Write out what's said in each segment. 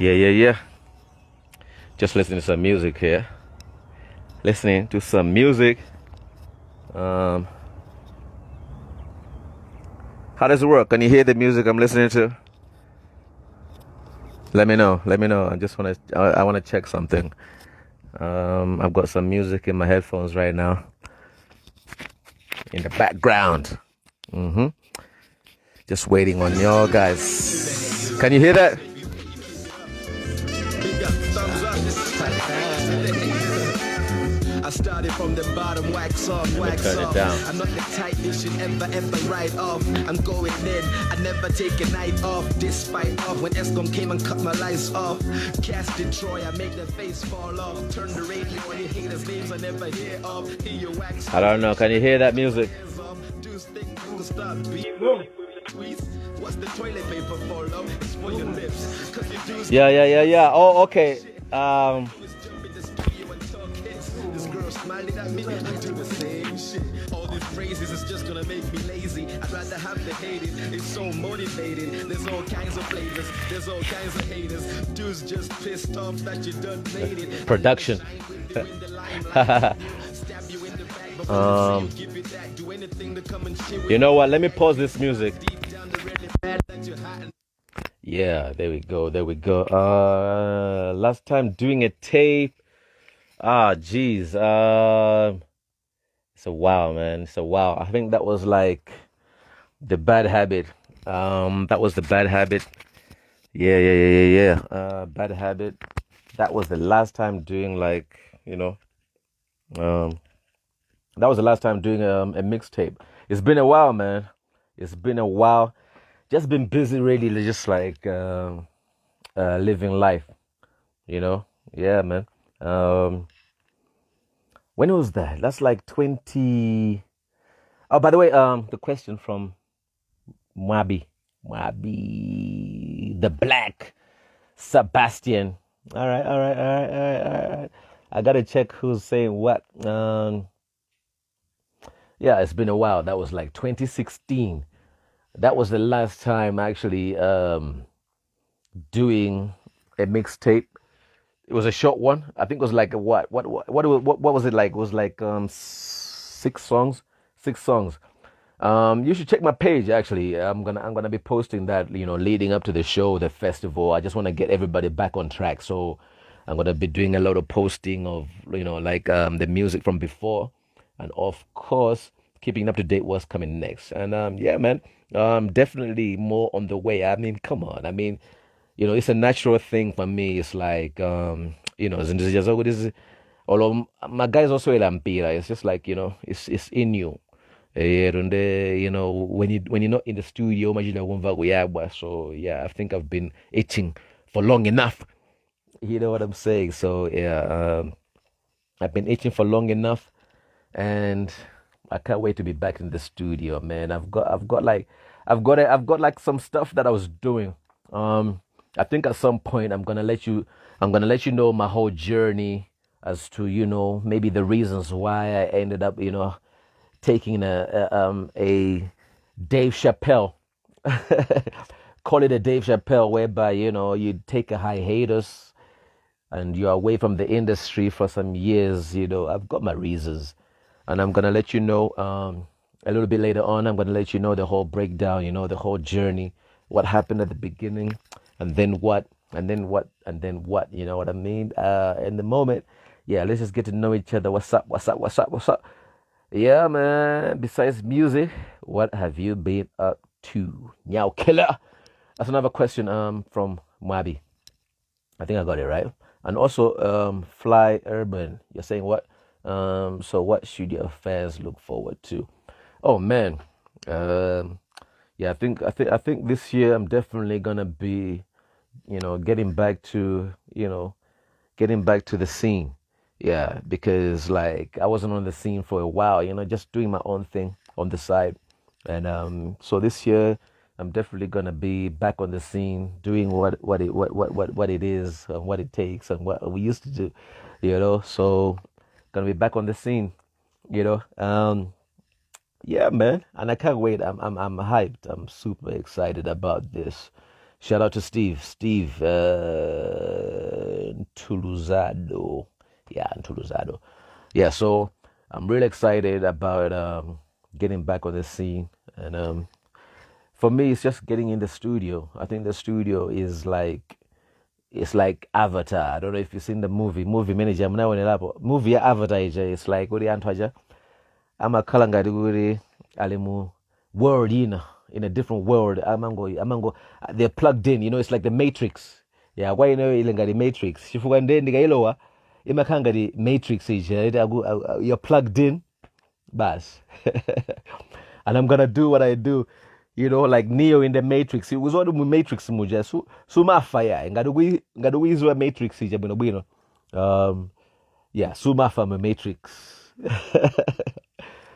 Yeah. Just listening to some music here. Listening to some music. Um, how does it work? Can you hear the music I'm listening to? Let me know. Let me know. I want to check something. I've got some music in my headphones right now in the background. hmm Just waiting on y'all guys. Can you hear that? I started from the bottom, wax off. Turn it down. I'm not the type you should ever write off. I'm going in, I never take a night off. Despite of when Escom came and cut my lights off. Cast Detroit, I make the face fall off. Turn the radio on, you haters' names I never hear of. Hear your wax. I don't know. Can you hear that music? What's the toilet paper for, love? It's for your lips. Yeah. Oh, okay. Smiling at me, I do the same shit. All these phrases is just gonna make me lazy. I'd rather have to hate it. It's so motivated. There's all kinds of flavors. There's all kinds of haters. Dudes just pissed off that you done made it. Production. You know what? Let me pause this music. Yeah, there we go. Last time doing a tape. Geez. It's a while, man. It's a while. I think that was like the Bad Habit. That was the Bad Habit. Yeah. Bad Habit. That was the last time doing that was the last time doing a mixtape. It's been a while, man. It's been a while. Just been busy, really, just like living life. Yeah, man. When was that? That's like 20. Oh, by the way, the question from Mwabi, the Black Sebastian. All right. I gotta check who's saying what. Yeah, it's been a while. That was like 2016. That was the last time actually doing a mixtape. It was a short one. I think it was like what was it like? It was like 6 songs. 6 songs. You should check my page actually. I'm gonna be posting that, leading up to the show, the festival. I just want to get everybody back on track. So I'm gonna be doing a lot of posting of the music from before, and of course keeping up to date what's coming next. And yeah, man, definitely more on the way. I mean, come on. I mean, it's a natural thing for me. It's like, although my guy's also a lampira. It's just like, it's in you. And when you're not in the studio, so yeah, I think I've been itching for long enough. You know what I'm saying? So yeah, I've been itching for long enough, and I can't wait to be back in the studio, man. I've got like some stuff that I was doing. I think at some point I'm gonna let you know my whole journey as to maybe the reasons why I ended up taking a Dave Chappelle, call it a Dave Chappelle, whereby you take a hiatus and you're away from the industry for some years. I've got my reasons, and I'm gonna let you know a little bit later on. I'm gonna let you know the whole breakdown, the whole journey, what happened at the beginning, and then what, and then what, and then what. You know what I mean? In the moment, yeah. Let's just get to know each other. What's up? Yeah, man. Besides music, what have you been up to? Meow killer. That's another question from Mwabi. I think I got it right. And also Fly Urban. You're saying what? So what should your fans look forward to? Oh man. Yeah, I think this year I'm definitely gonna be, getting back to the scene. Yeah, because like I wasn't on the scene for a while, just doing my own thing on the side. And so this year I'm definitely gonna be back on the scene, doing what it is and what it takes and what we used to do, So gonna be back on the scene, Yeah, man, and I can't wait. I'm hyped. I'm super excited about this. Shout out to Steve Tuluzado. Yeah, Tuluzado. Yeah, so I'm really excited about getting back on the scene. And for me, it's just getting in the studio. I think the studio is like, it's like Avatar. I don't know if you've seen the movie manager movie ya Avatar ija. It's like uri anthu aja amakhala ngati kuti ali mu world in a different world. Amango they're plugged in, it's like the Matrix. Yeah, kwa ile ngati Matrix chifukwa nde ndikailowa imakhala ngati Matrix ija you're plugged in bas. And I'm gonna do what I do, like Neo in the Matrix. It was all the Matrix muja. Suma fire. Ngadu kuizwa Matrix ija bwino. Yeah, suma from a Matrix.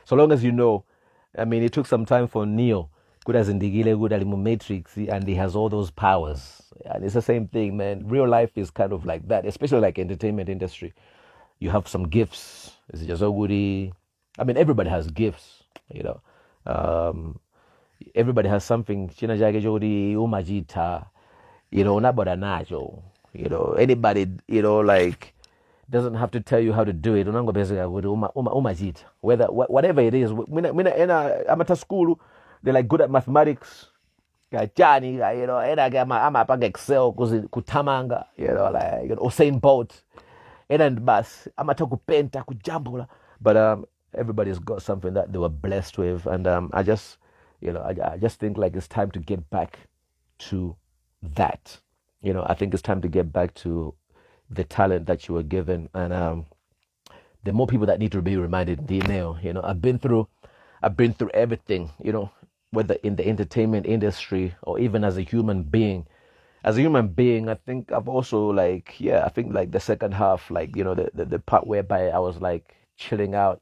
So long as you know, I mean, it took some time for Neo. Good as Indigile, good at Matrix, and he has all those powers. And it's the same thing, man. Real life is kind of like that, especially like entertainment industry. You have some gifts. It's just so goody. I mean, everybody has gifts, everybody has something. China jage jodi umajita, nabada najo. Anybody, like doesn't have to tell you how to do it. Unango bezega with umajita. Whatever it is. I'm at a school. They're like good at mathematics. Jani, I'm up Excel kutamanga, like Usain Bolt. And bus. I'm at penta kujambula. But everybody's got something that they were blessed with, and I just think like it's time to get back to that. I think it's time to get back to the talent that you were given, and the more people that need to be reminded. I've been through everything. Whether in the entertainment industry or even as a human being. As a human being, I think I've also I think like the second half, the part whereby I was like chilling out.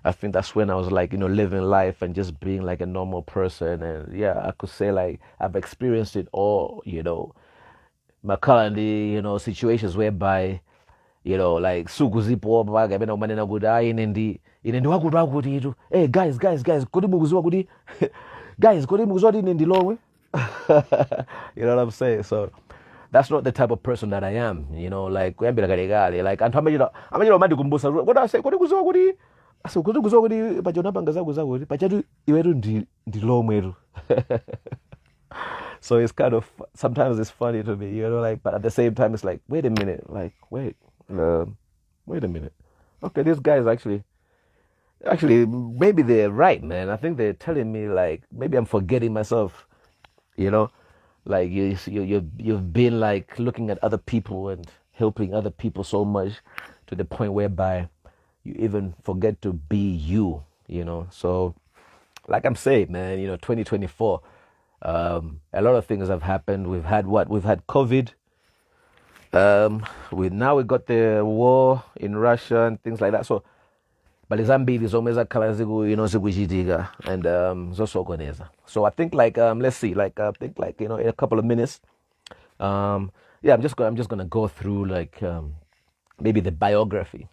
I think that's when I was like, living life and just being like a normal person. And yeah, I could say like I've experienced it all, my currently, situations whereby, like suku zipo baga bena umanena kuda inendi wakudwa kuti itu. Hey guys, kodi mukuziwa kuti guys, kodi mukuziwa kuti inendi Lomwe? You know what I'm saying? So that's not the type of person that I am, like kuyambira kale like anthu amachita mandi kumbusa what I say kodi kuziwa kuti kodi kuziwa kuti pachona panga zako kuti pachatu iwetu ndi Lomwe. So it's kind of sometimes it's funny to me, like, but at the same time it's like wait a minute, like wait a minute, okay, these guys actually maybe they're right, man. I think they're telling me like maybe I'm forgetting myself. Like you've been like looking at other people and helping other people so much to the point whereby you even forget to be you. So like I'm saying, man, 2024, a lot of things have happened. We've had COVID. We got the war in Russia and things like that. So balizambili zomeza kala zikuchitika and zosokoneza. So I think like let's see, like I think like in a couple of minutes, I'm just gonna go through like maybe the biography,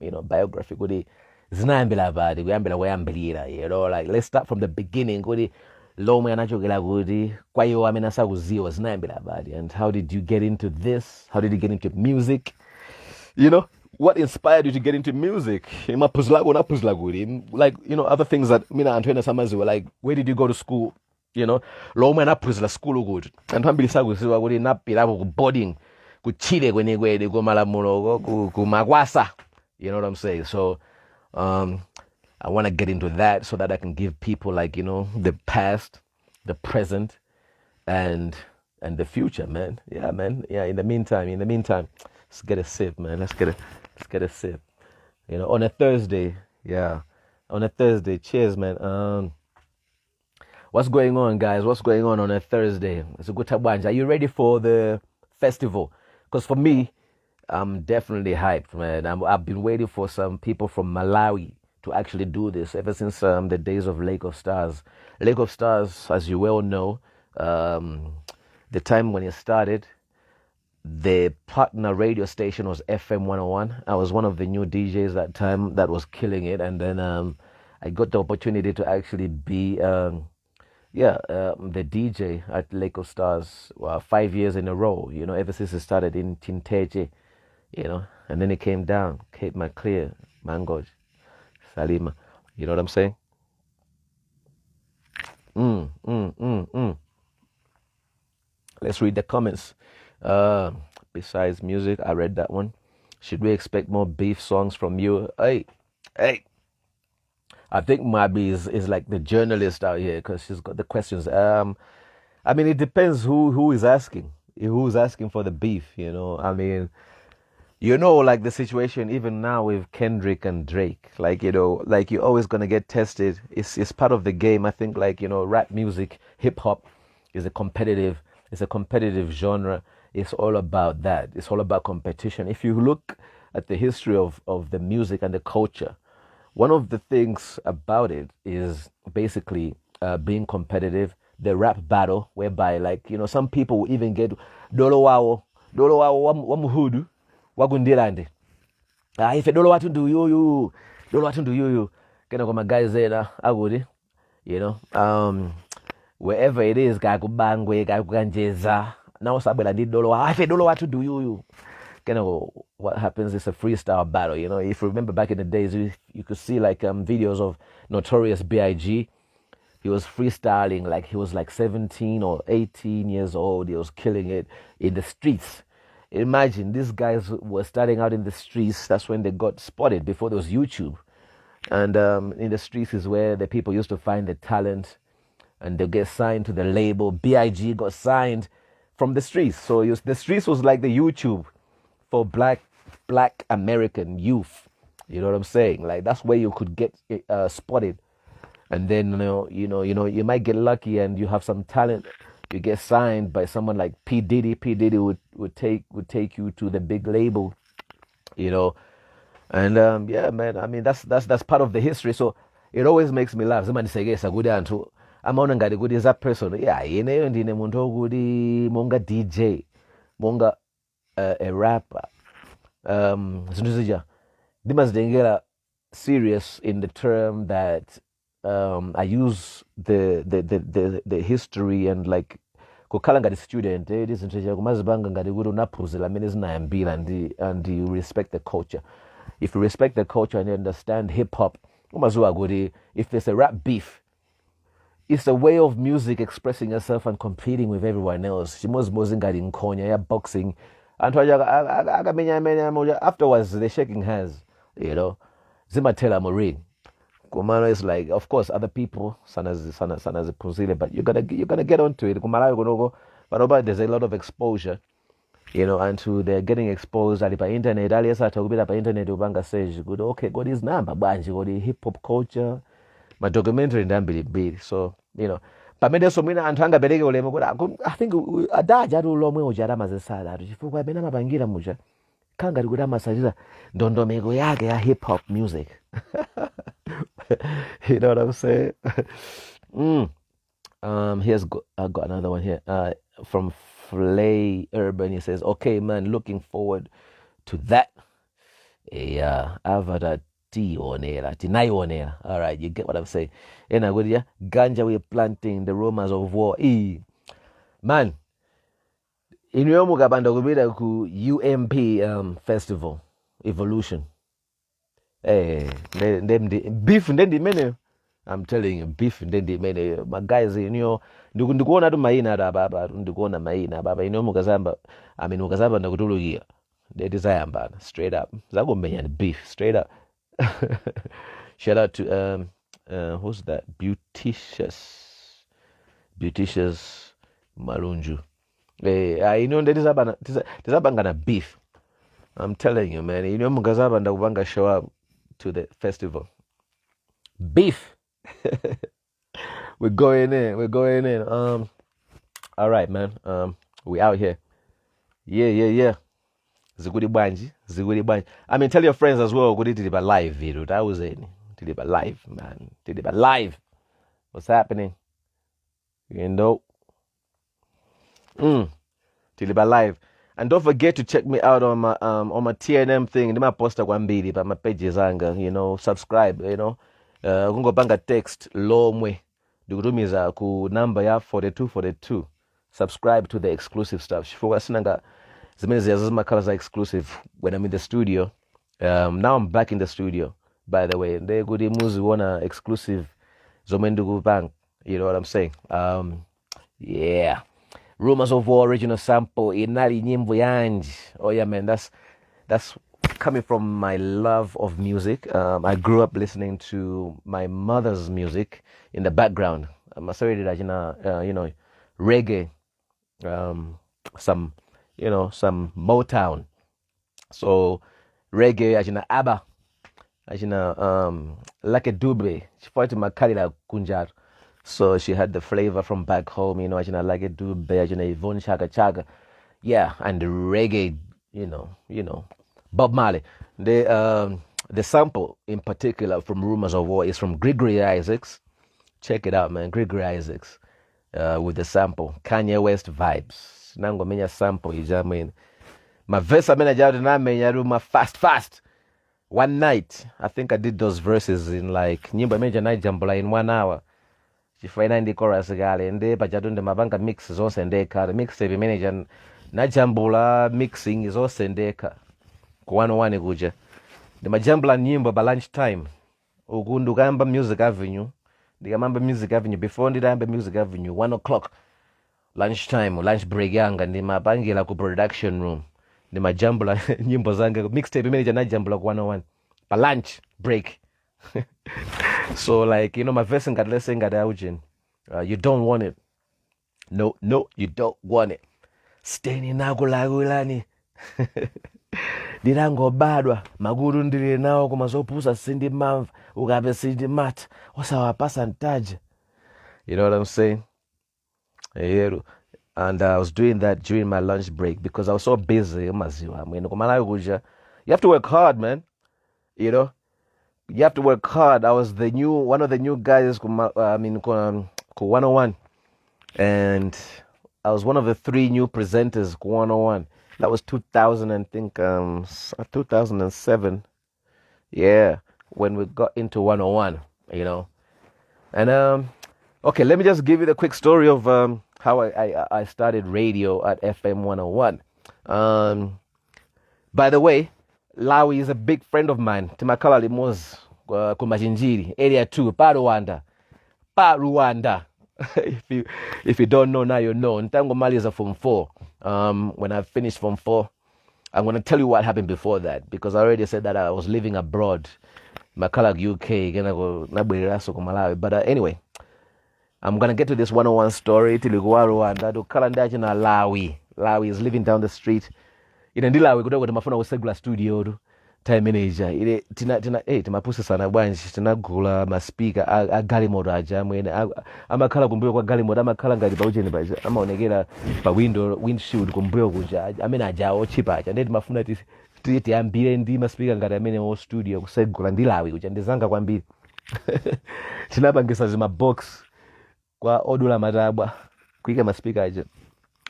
biography kuti zinayambira pati kuyambira kuyambirira, like let's start from the beginning kuti Lomwe anachokera kuti kwa iwo amene asakuziwa zinayambira pati, and how did you get into this? How did you get into music? What inspired you to get into music? Like, other things that Antoine Samazi were like, where did you go to school? Lomwe anapuzila school good. And hambili sakuziwa kuti napirapo ku boarding, ku Chile kwenekwene, ku Malamulo, ku Magwasa. You know what I'm saying? So, I want to get into that so that I can give people like, the past, the present, and the future, man. Yeah, man. Yeah, in the meantime, let's get a sip, man. Let's get a sip. On a Thursday. Yeah. On a Thursday. Cheers, man. What's going on, guys? What's going on a Thursday? It's a good time. Are you ready for the festival? Because for me, I'm definitely hyped, man. I've been waiting for some people from Malawi to actually do this ever since the days of Lake of Stars. Lake of Stars, as you well know, the time when it started, the partner radio station was FM 101. I was one of the new DJs that time that was killing it. And then I got the opportunity to actually be Yeah, the DJ at Lake of Stars, 5 years in a row, ever since it started in Tinteje, and then it came down, Cape Maclear, Mangoj, Salima, you know what I'm saying? Let's read the comments. Uh, Besides music, I read that one. Should we expect more beef songs from you? Hey, I think Mabi is like the journalist out here because she's got the questions. I mean, it depends who is asking. Who's asking for the beef? I mean, like the situation even now with Kendrick and Drake. Like like you're always gonna get tested. It's part of the game. I think like rap music, hip hop, is a competitive. It's a competitive genre. It's all about that. It's all about competition. If you look at the history of the music and the culture, one of the things about it is basically being competitive. The rap battle, whereby like some people will even get dolo wao wamuhudu wagundilande. If dolo watu do you, kena kwa guys there agudi, wherever it is kakubangwe kakukanjeza now sabela ndi dolo if dolo watu do you. What happens is a freestyle battle. If you remember back in the days, you could see like videos of Notorious B.I.G. He was freestyling like he was like 17 or 18 years old. He was killing it in the streets. Imagine these guys were starting out in the streets. That's when they got spotted before there was YouTube. And in the streets is where the people used to find the talent and they get signed to the label. B.I.G. got signed from the streets. So the streets was like the YouTube for black American youth. You know what I'm saying? Like that's where you could get spotted, and then you might get lucky and you have some talent. You get signed by someone like P Diddy. P Diddy would take you to the big label, and yeah, man. I mean that's part of the history. So it always makes me laugh. Somebody say yes, a good answer. I'm on ngadi good is that person. Yeah, ndine muntu gudi monga DJ, monga a rapper. Dimas Dengela serious in the term that I use the history and like kukhala ngati student izinto kumazibanga ngati kuti unaphunzira amene zinayambira and you respect the culture. If you respect the culture and you understand hip hop, umaziwa kuti if there's a rap beef, it's a way of music expressing yourself and competing with everyone else. Chimodzimodzi ngati nkhonya ya boxing. And afterwards they're shaking hands, Zimatela Morin. Kumano is like, of course, other people, but you're gonna get onto it. But there's a lot of exposure, and they're getting exposed by internet. Alias I talk about internet ubanga says good okay, got his number, banji got the hip hop culture, my documentary and big. So, pamene somwina anthu angapereke ulemu kuti I think adaja ati ulomwe uja atamazesala ati chifukwa amene amapangira muja khangati kuti amasatira ndondomeko yake ya hip hop music. You know what I'm saying? I got another one here from Flay Urban. He says, okay man, looking forward to that. Avatar Tinayonera. All right, you get what I'm saying. Ganja we're planting the rumors of war. Man, in Mugabanda kubida ku UMP festival evolution. Them beef ndendi mene. I'm telling you, beef ndendi mene. My guys, ndikuona tu maina da baba, ndikuona maina baba. Mugazamba, Mugazamba ndakutulukia. They desire bana, straight up. Zagomenya beef, straight up. Shout out to who's that? Beauticious Marunju. There's beef. I'm telling you, man. Mugazaba ndakubanga show up to the festival. Beef. We're going in. All right, man. We out here. Yeah. Zigudi banji. I mean, tell your friends as well. Go to live video. That was it. Deliver live, man. Deliver live. What's happening? Deliver live. And don't forget to check me out on my TNM thing. My poster kwambili, but my page is anger. Subscribe. Kungo banga text Lomwe ndikutumiza ku number ya 4242 subscribe to the exclusive stuff chifukwa sinanga zimene ziyazo zimakhala za exclusive when I'm in the studio. Now I'm back in the studio, by the way, nde kuti muziona exclusive zomwe ndikupanga, you know what I'm saying. Yeah, Rumors of War original sample inali nyimbo yanji. Oh yeah, man, that's coming from my love of music. I grew up listening to my mother's music in the background. Masawiri ajina, reggae, some Motown. So reggae ajina ABBA, ajina Lucky Dube. She fought to Makalila Kunjar. So she had the flavor from back home, ajina Lucky Dube, ajina Yvonne Chaka Chaka. Yeah, and the reggae, Bob Marley. The sample in particular from Rumors of War is from Gregory Isaacs. Check it out, man. Gregory Isaacs with the sample. Kanye West vibes. Nango menya sample ijamin. My verse I menya fast. One night, I think I did those verses in like nyimbo meja night jambula in 1 hour. Chifaina ndi chorus gale nde pachadunde mabanga mix zonse ndeka. Mix tape manager na jambula mixing zonse ndeka. Ku 101 kuja. Ndi majambula nyimbo ba lunch time. Ukundu kamba Music Avenue. Ndikamamba Music Avenue before ndidayamba Music Avenue 1 o'clock. Lunch break yanga ndi mabangila ku production room. Ndi majambula nyimbo zanga mixtape manager na jambula ku 101 pa lunch break. So like my verse ngadlese ngadaujin. You don't want it. No, you don't want it. Steni nakulagulani. Ndirango badwa maguru ndiri nawo kumazopusa sindi mamva ukabe sindi mat wasawapasa ntaje. You know what I'm saying? Yeah. And I was doing that during my lunch break because I was so busy. You have to work hard, man. You have to work hard. I was one of the new guys ku 101, and I was one of the 3 new presenters ku 101. That was 2007. Yeah, when we got into 101, And okay, let me just give you the quick story of how I started radio at FM 101. By the way, Lawi is a big friend of mine. Timakala Limoz Kumajinjiri, Area 2, Pa Rwanda. If you don't know now, you know. Ntango Mali is a Form 4. When I finished Form 4, I'm going to tell you what happened before that, because I already said that I was living abroad. Makala UK, but anyway, I'm going to get to this 101 story. Tilikuwa Rwanda, dukala ndaje na Lawi. Lawi is living down the street. Ndi Lawi kutoka mafuna usegula studio tu. Time manager. Timapusa sana bwanji. Tinagula maspika. Agalimoto aja. Amakala kumbuyo kwa galimoto. Amakala ngati pa ujeni baja. Amaonekera pa windshield kumbuyo kuja. Amene aja ochipa aja. Ndi mafuna tiyambire ndi maspika ngati amene o studio kusegula ndi Lawi kuja. Ndizanga kwambiri. Tinapangisa zima box. Kwa odula matabwa. Kuika maspika aja.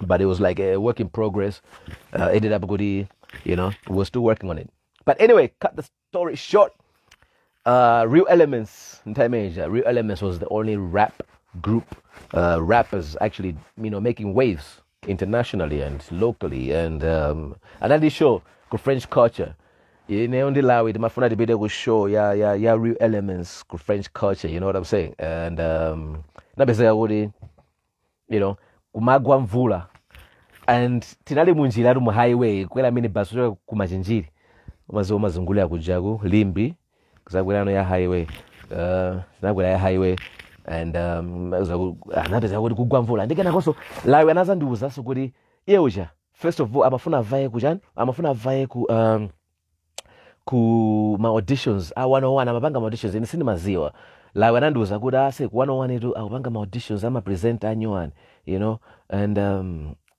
But it was like a work in progress. Ended up good, we're still working on it. But anyway, cut the story short. Real Elements, Real Elements was the only rap group, rappers actually, making waves internationally and locally. And another show called French Culture. Only allow it. My friend had to show, Real Elements called French Culture. You know what I'm saying? And kumagwa mvula, and tinali munjira ari mu highway kwela mini bus kumachinjiri mazungulu ya kujagu limbi kuzakwela no ya highway nakwela ya highway, and anapeza kuti kugwa mvula ndikena koso Lawi anazandiuza so kuti yeuja first of all amafuna vaye ku ma auditions a 101 amapanga ma auditions ini sindi maziwa. Lawi anandiuza kuti ase ku 101 itu akupanga ma auditions ama present anyone, and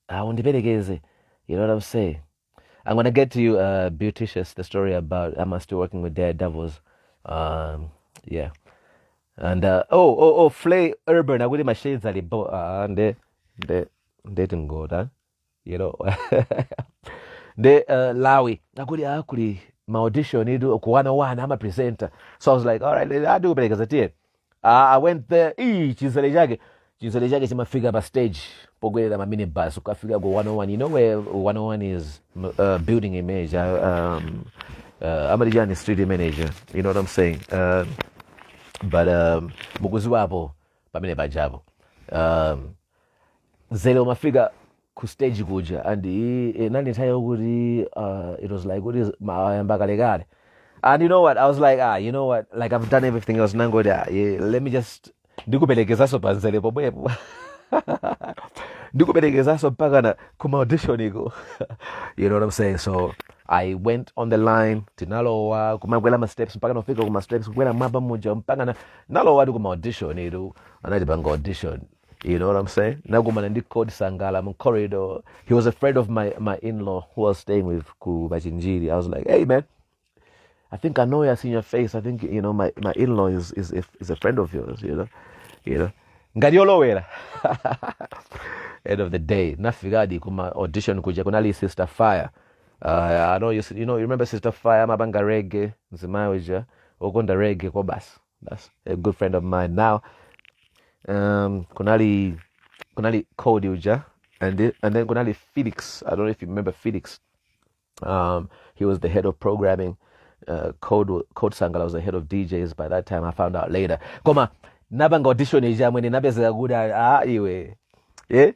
awundiperekeze, you know what I'm saying. I'm going to get to you, Beauticious, the story about I'm still working with Daredevils. Yeah. And Flay Urban, I would my shades at the and they didn't go down, They Lawi, I could actually my audition, you do 101, I'm a presenter. So I was like, all right, I do because I did. I went there. Chisele chake chimafika pa stage pogwelera ma minibus ukafika ku 101. You know where 101 is? Building image. Amarijani street manager. You know what I'm saying? But mukuziwapo pamene pajapo. Zele umafika ku stage kuja and nani tayo kuti it was like what is mayamba kale. And you know what? I was like, you know what? Like I've done everything else. Nango there. Let me just ndikupelekezaso panzele pomwepo. Ndikupelekezaso mpaka na kuma audition iko. You know what I'm saying? So I went on the line tinalowa kumagwela ma steps mpaka nofika kuma steps kwela mapa moja mpaka na nalowa kuma audition ito anati banga audition. You know what I'm saying? Nagumana ndi code sangala mu corridor. He was a friend of my in-law who was staying with ku Bachinjiri. I was like, hey man, I think I know you. I seen your face. I think you know my in-law is a friend of yours. You know. Ngadiolowera. End of the day, nafigadi kuma audition kuja kunali Sister Fire. I know you remember Sister Fire mabanga reggae nzimayoja okonda reggae kwa bas. That's a good friend of mine now. Kunali Cody uja and then kunali Felix. I don't know if you remember Felix. He was the head of programming. Code Sangala was the head of DJs by that time. I found out later. Koma nabanga audition ija mwene nabeza guda iwe. Yeah.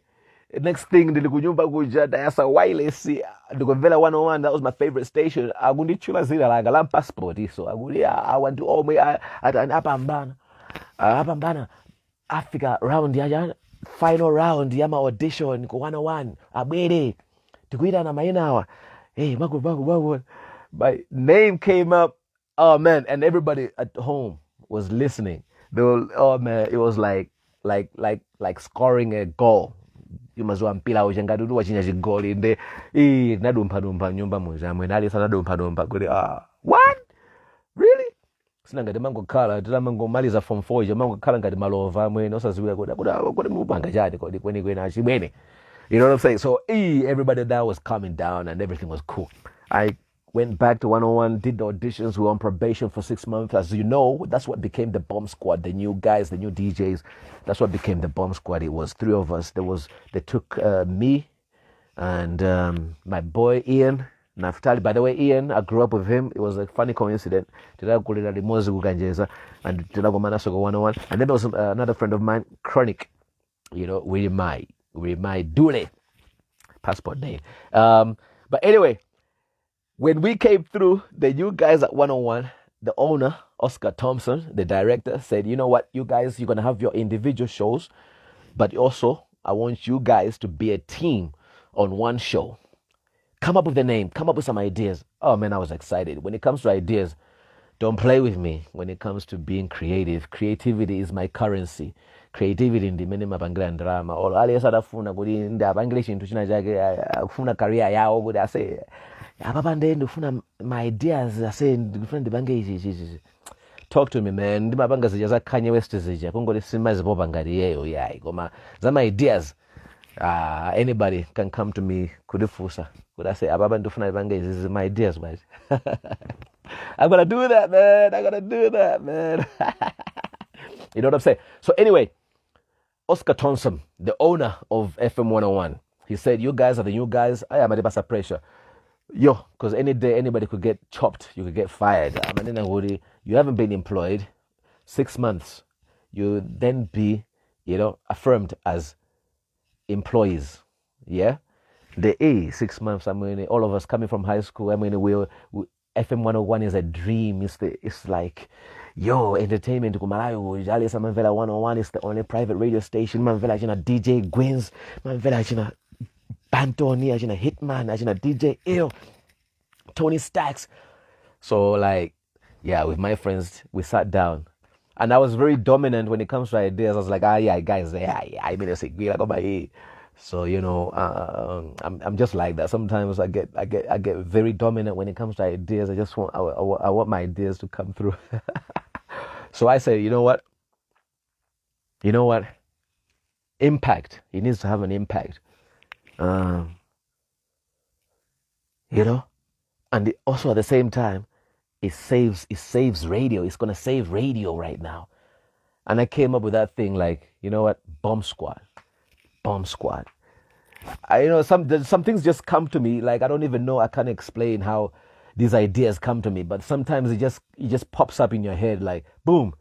Next thing ndilikunyumba kuja Dayasa Wireless ndikumvela 101. That was my favorite station. Agundichula zila langa lam passport so aguli I want to all me apambana Africa round ya final round ya ma audition ku 101 abwere tikuita na maina hey magu my name came up. Oh man, and everybody at home was listening. They were, oh man, it was like scoring a goal. You must want mpila uchangadu wachinja chigoli inde nadumpa nyumba moja mwenali sana nadumpa kuli what? Really? Sina ngati mango kala tila mango maliza form 4 je mango kala ngati malova mwene osaziwira kuda mupanga chati kodi kweni achibwene. You know what I'm saying? So everybody that was coming down and everything was cool. I went back to 101, did the auditions. We were on probation for 6 months. As you know, that's what became the Bomb Squad, the new guys, the new DJs. That's what became the Bomb Squad. It was 3 of us. They took me and my boy Ian Naftali. By the way, Ian, I grew up with him. It was a funny coincidence. And then there was another friend of mine, Chronic. You know, we my Dule passport name. But anyway, when we came through, the new guys at 101, the owner, Oscar Thompson, the director, said, you know what, you guys, you're going to have your individual shows, but also I want you guys to be a team on one show. Come up with a name, come up with some ideas. Oh man, I was excited. When it comes to ideas, don't play with me. When it comes to being creative, creativity is my currency. Creativity in the minimum and drama. All alias adafuna kudi nda English into china jage afuna career yao kudi ase apapa ndende ufuna my ideas ase different bange talk to me man ndi mapanga zija za Kanye West zija kungoli simazi popa ngati yeyo yayi koma za my ideas anybody can come to me kudifusa kudi ase apapa ndifuna bange zizi my ideas man. I'm gonna do that man. You know what I'm saying? So anyway, Oscar Thompson, the owner of FM 101, he said, you guys are the new guys. I am at pressure. Yo, because any day anybody could get chopped, you could get fired. You haven't been employed 6 months. You then be, affirmed as employees. Yeah? The 6 months, all of us coming from high school, FM 101 is a dream. It's like, yo, entertainment kumalayo jali sa manvela 101 is the only private radio station. Manvela jina DJ Gwens, manvela jina Bantoni, jina Hitman, jina DJ Ill, Tony Stacks. So like, yeah, with my friends, we sat down. And I was very dominant when it comes to ideas. I was like, yeah, guys, I mean, it's like, so I'm just like that. Sometimes I get very dominant when it comes to ideas. I just want I want my ideas to come through. So I say, you know what? Impact. It needs to have an impact. And also at the same time, it saves radio. It's gonna save radio right now. And I came up with that thing like, you know what, Bomb Squad, Bomb Squad. Some things just come to me like I don't even know. I can't explain how these ideas come to me, but sometimes it just pops up in your head like boom,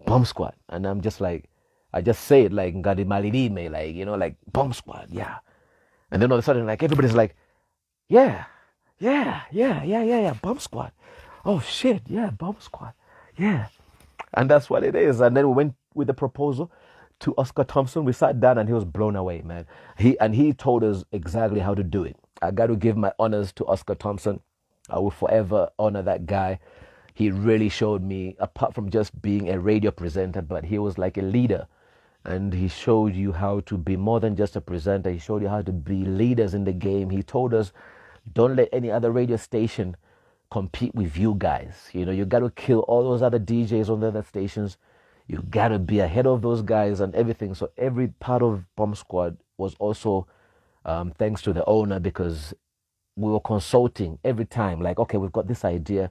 Bomb Squad, and I'm just like, I just say it like Ngadi Malidime, like like Bomb Squad, yeah. And then all of a sudden, like everybody's like, yeah, yeah, Bomb Squad. Oh shit, yeah, Bomb Squad, yeah. And that's what it is. And then we went with the proposal to Oscar Thompson. We sat down and he was blown away, man. He told us exactly how to do it. I got to give my honors to Oscar Thompson. I will forever honor that guy. He really showed me, apart from just being a radio presenter, but he was like a leader. And he showed you how to be more than just a presenter. He showed you how to be leaders in the game. He told us, don't let any other radio station compete with you guys. You got to kill all those other DJs on the other stations. You got to be ahead of those guys and everything. So every part of Bomb Squad was also thanks to the owner, because we were consulting every time. Like, okay, we've got this idea.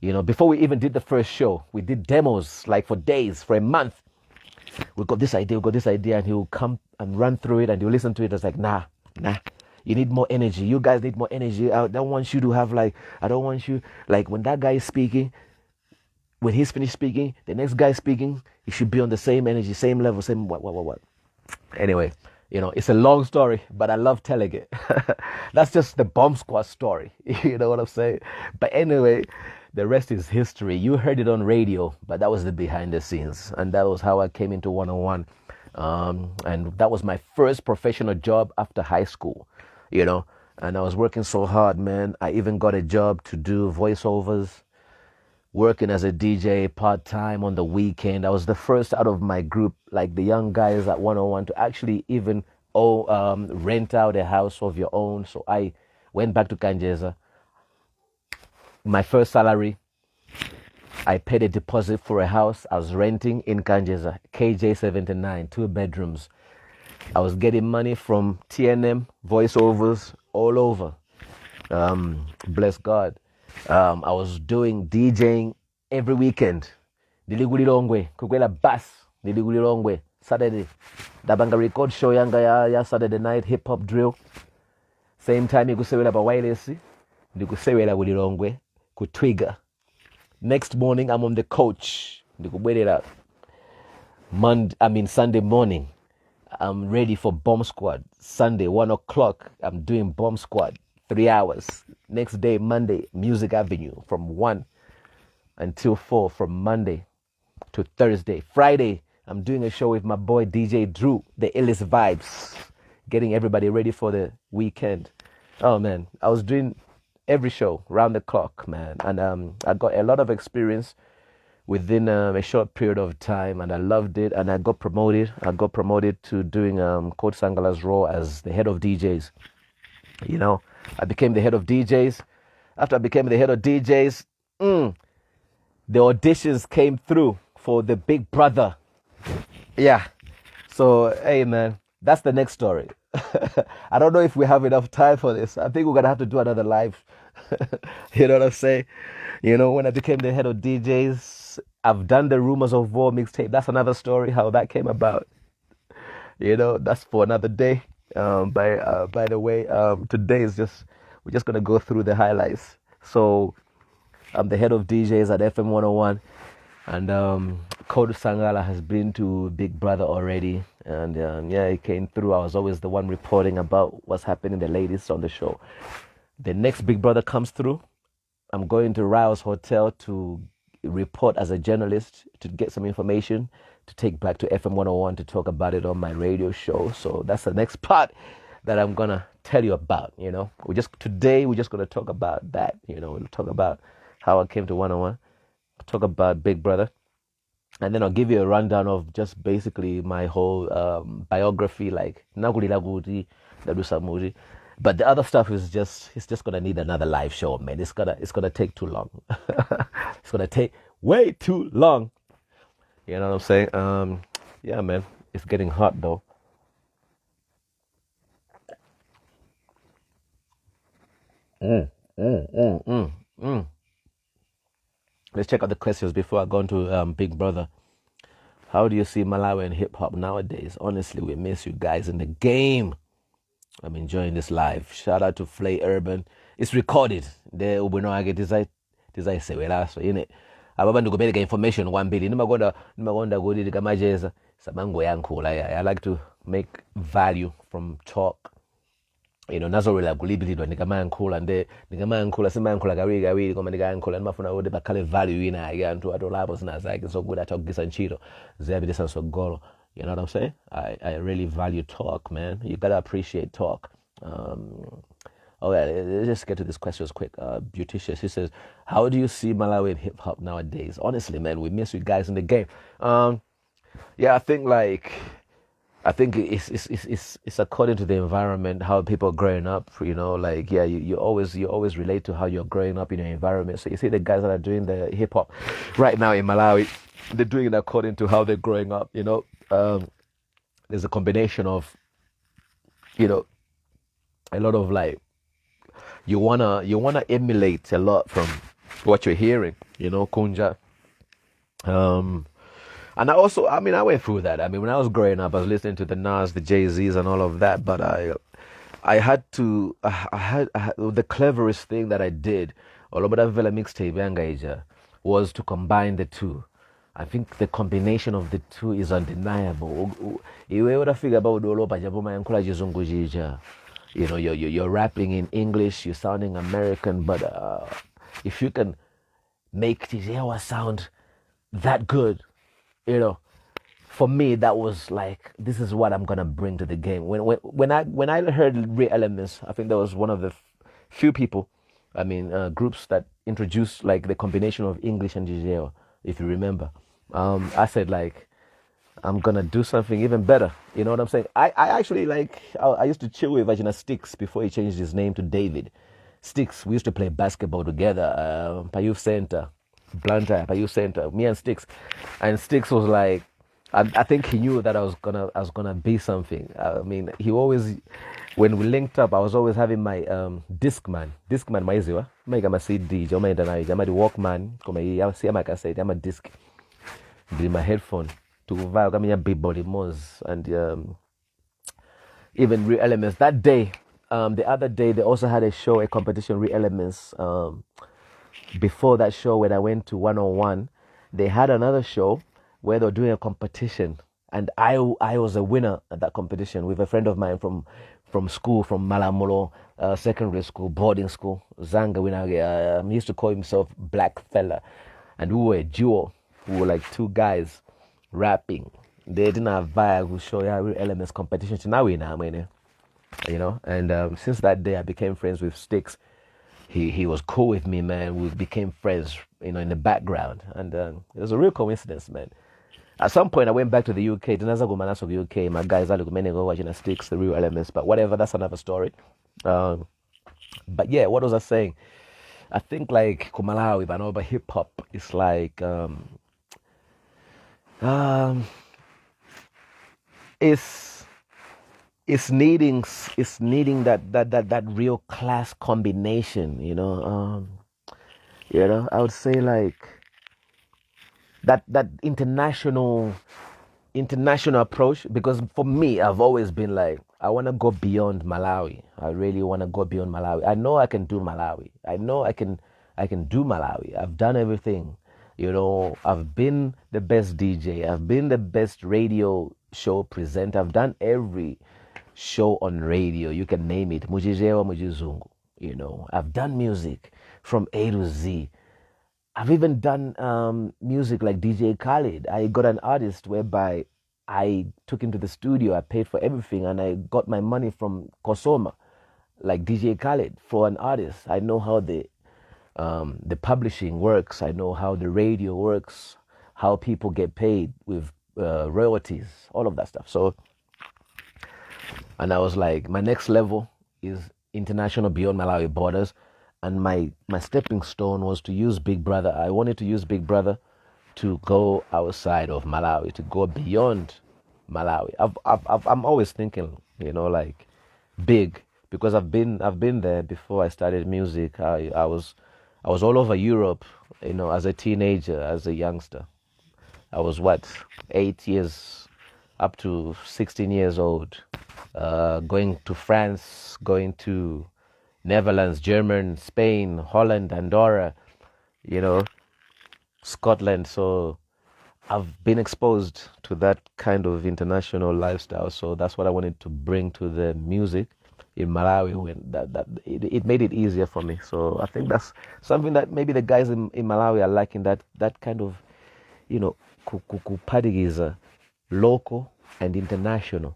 Before we even did the first show, we did demos like for days, for a month. We got this idea, and he will come and run through it, and he'll listen to it. It's like, nah. You need more energy. You guys need more energy. I don't want you to have I don't want you, like when that guy is speaking, when he's finished speaking, the next guy speaking, he should be on the same energy, same level, same what. Anyway, it's a long story, but I love telling it. That's just the Bomb Squad story. You know what I'm saying? But anyway, the rest is history. You heard it on radio, but that was the behind the scenes. And that was how I came into 101. And that was my first professional job after high school, and I was working so hard, man. I even got a job to do voiceovers, working as a DJ part-time on the weekend. I was the first out of my group, like the young guys at 101, to actually even rent out a house of your own. So I went back to Kanjeza. My first salary, I paid a deposit for a house I was renting in Kanjeza, KJ79, 2 bedrooms. I was getting money from TNM, voiceovers, all over. Bless God. I was doing DJing every weekend. Niliguli Lomwe, kukwela bus, Niliguli Lomwe, Saturday. Dabanga record show yanga ya Saturday night, hip hop drill. Same time, nikusewela ba wireless, nikusewela Willy Lomwe, kutwiga. Next morning, I'm on the coach. Sunday morning, I'm ready for Bomb Squad. Sunday, 1 o'clock, I'm doing Bomb Squad, 3 hours. Next day, Monday, Music Avenue from 1 until 4, from Monday to Thursday. Friday, I'm doing a show with my boy DJ Drew, the illest vibes, getting everybody ready for the weekend. Oh man, I was doing every show round the clock, man, and I got a lot of experience within a short period of time, and I loved it. And I got promoted to doing Coach Sangala's role as the head of DJs. I became the head of DJs. After I became the head of DJs, the auditions came through for the Big Brother. Yeah, so hey man, that's the next story. I don't know if we have enough time for this. I think we're gonna have to do another live. You know what I'm saying? When I became the head of DJs, I've done the Rumors of War mixtape. That's another story, how that came about. That's for another day. By the way, today is we're just gonna go through the highlights. So I'm the head of DJs at FM 101, and Code Sangala has been to Big Brother already, and he came through. I was always the one reporting about what's happening, the latest on the show. The next Big Brother comes through, I'm going to Rao's Hotel to report as a journalist, to get some information to take back to FM 101 to talk about it on my radio show. So that's the next part that I'm gonna tell you about. Today we're just gonna talk about that. We'll talk about how I came to 101, talk about Big Brother, and then I'll give you a rundown of just basically my whole biography, like Naguli Lagudi, Dadusamuri. But the other stuff is just gonna need another live show, man. It's gonna take too long. It's gonna take way too long. You know what I'm saying? Yeah, man. It's getting hot though. Let's check out the questions before I go into Big Brother. How do you see Malawian hip hop nowadays? Honestly, we miss you guys in the game. I'm enjoying this live. Shout out to Flay Urban. It's recorded. The ubunowake tisayisewelaso yini ababantu kubeleka information kwambili nimakonda kuti tikamacheza samangoyankhula. I like to make value from talk. Nazorela kulibilidwa ndikamayankhula ndikamayankhula simayankhula kawiri koma ndikayankhula ndimafuna kuti pakhale value ina ake anthu atolapo zina zake zokuti athakugisa ntchito ziyapitisa msogolo. You know what I'm saying? I really value talk, man. You gotta appreciate talk. Okay, let's just get to these questions quick. Beauticious, he says, how do you see Malawian hip hop nowadays? Honestly, man, we miss you guys in the game. Yeah, I think it's according to the environment, how people are growing up. You always relate to how you're growing up in your environment. So you see the guys that are doing the hip hop right now in Malawi, they're doing it according to how they're growing up. There's a combination of, a lot of like, you wanna emulate a lot from what you're hearing, Kunja. And I went through that. When I was growing up, I was listening to the Nas, the Jay-Z's and all of that, but I had the cleverest thing that I did, Olobadavela mixtape was to combine the two. I think the combination of the two is undeniable. You're rapping in English, you're sounding American, but if you can make Tijewa sound that good, for me that was like, this is what I'm gonna bring to the game. When I heard Real Elements, I think that was one of the few people, groups that introduced like the combination of English and Tijewa, if you remember. I said like, I'm gonna do something even better. You know what I'm saying? I actually I used to chill with Vagina Sticks before he changed his name to David. Sticks, we used to play basketball together, Payou Center, Blantyre, Payou Center, me and Sticks. And Sticks was like, I think he knew that I was gonna be something. He always, when we linked up, I was always having my Discman maiziwa, my CD, my Walkman, my cassette, my disc, my headphone. To big body moz and even Real Elements that day. The other day they also had a competition, Real Elements. Before that show, when I went to 101, they had another show where they were doing a competition, and I was a winner at that competition with a friend of mine from school, from Malamulo secondary school, boarding school, Zanga Winage. He used to call himself Black Fella, and we were a duo. We were like two guys rapping. They didn't have vibe who show Real Elements competition to now and since that day I became friends with Sticks. He was cool with me, man. We became friends, in the background, and it was a real coincidence, man. At some point I went back to the UK. The UK, my guys are watching Sticks, the Real Elements, but whatever, that's another story. But yeah, what was I saying? I think like Kumalawi, but about hip hop, it's like it's needing that real class combination, I would say like that international approach, because for me I've always been like, I want to go beyond Malawi. I really want to go beyond Malawi. I know I can do Malawi. I know I can do Malawi. I've done everything. I've been the best DJ. I've been the best radio show presenter. I've done every show on radio. You can name it. Mujijewa, Mujizungu. I've done music from A to Z. I've even done music like DJ Khaled. I got an artist whereby I took him to the studio. I paid for everything, and I got my money from Kosoma, like DJ Khaled, for an artist. I know how the publishing works. I know how the radio works, how people get paid with royalties, all of that stuff. So, and I was like, my next level is international, beyond Malawi borders. And my stepping stone was to use Big Brother. I wanted to use Big Brother to go outside of Malawi, to go beyond Malawi. I'm always thinking, like big, because I've been there before I started music. I was all over Europe, as a teenager, as a youngster. I was what, 8 years, up to 16 years old, going to France, going to Netherlands, Germany, Spain, Holland, Andorra, you know, Scotland. So I've been exposed to that kind of international lifestyle. So that's what I wanted to bring to the music in Malawi. When it made it easier for me. So I think that's something that maybe the guys in Malawi are liking, that kind of, you know, kupadigiza local and international.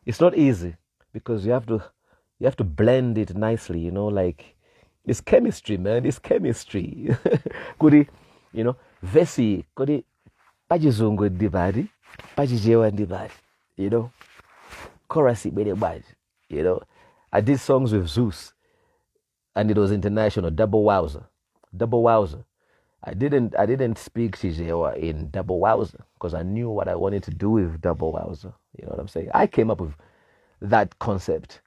It's not easy because you have to blend it nicely, you know, like it's chemistry, man. It's chemistry. Kuri, you know, vesi kuri pachizungu ndibadi, pachijewa ndibadi, you know, chorus made bad, you know. I did songs with Zeus, and it was international, double wowzer, double wowzer. I didn't speak Chichewa in double wowzer because I knew what I wanted to do with double wowzer. You know what I'm saying? I came up with that concept,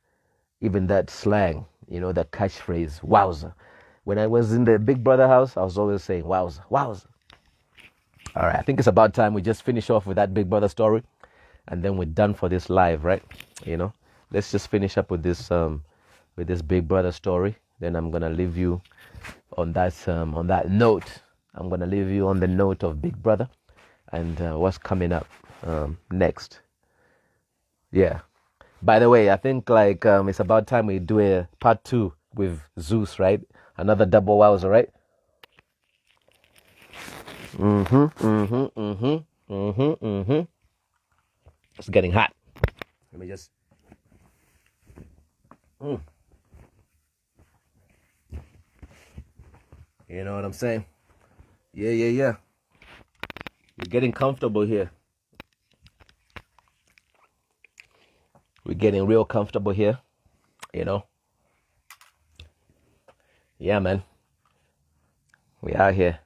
even that slang, you know, that catchphrase, wowzer. When I was in the Big Brother house, I was always saying wowzer, wowzer. All right, I think it's about time we just finish off with that Big Brother story, and then we're done for this live, right? You know, let's just finish up with this Big Brother story. Then I'm gonna leave you on that note. I'm gonna leave you on the note of Big Brother and what's coming up next. Yeah. By the way, I think like it's about time we do a part 2 with Zeus, right? Another double wowzer, right? It's getting hot. Let me just. You know what I'm saying? Yeah. We're getting comfortable here. We're getting real comfortable here, you know. Yeah, man. We out here.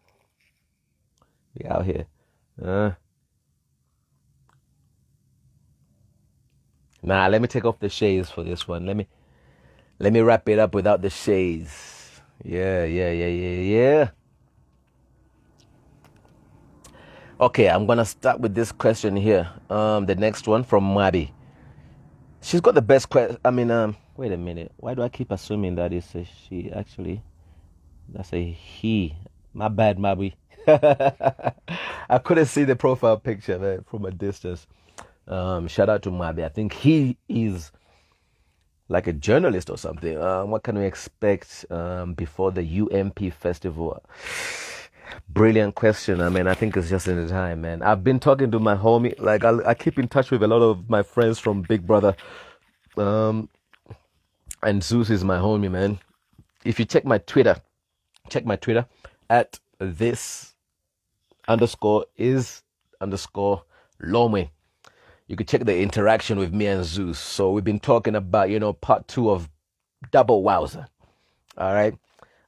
Nah, let me take off the shades for this one. Let me wrap it up without the shades. Yeah. Okay, I'm gonna start with this question here. The next one from Mabi. She's got the best question. I mean, wait a minute. Why do I keep assuming that it's a she? Actually, that's a he. My bad, Mabi. I couldn't see the profile picture, man, from a distance. Shout out to Mabi. I think he is like a journalist or something. What can we expect before the UMP festival? Brilliant question. I mean, I think it's just in the time, man. I've been talking to my homie. Like, I keep in touch with a lot of my friends from Big Brother. And Zeus is my homie, man. If you check my Twitter at this_is_Lomwe. You could check the interaction with me and Zeus. So we've been talking about, you know, part 2 of Double Wowzer. All right.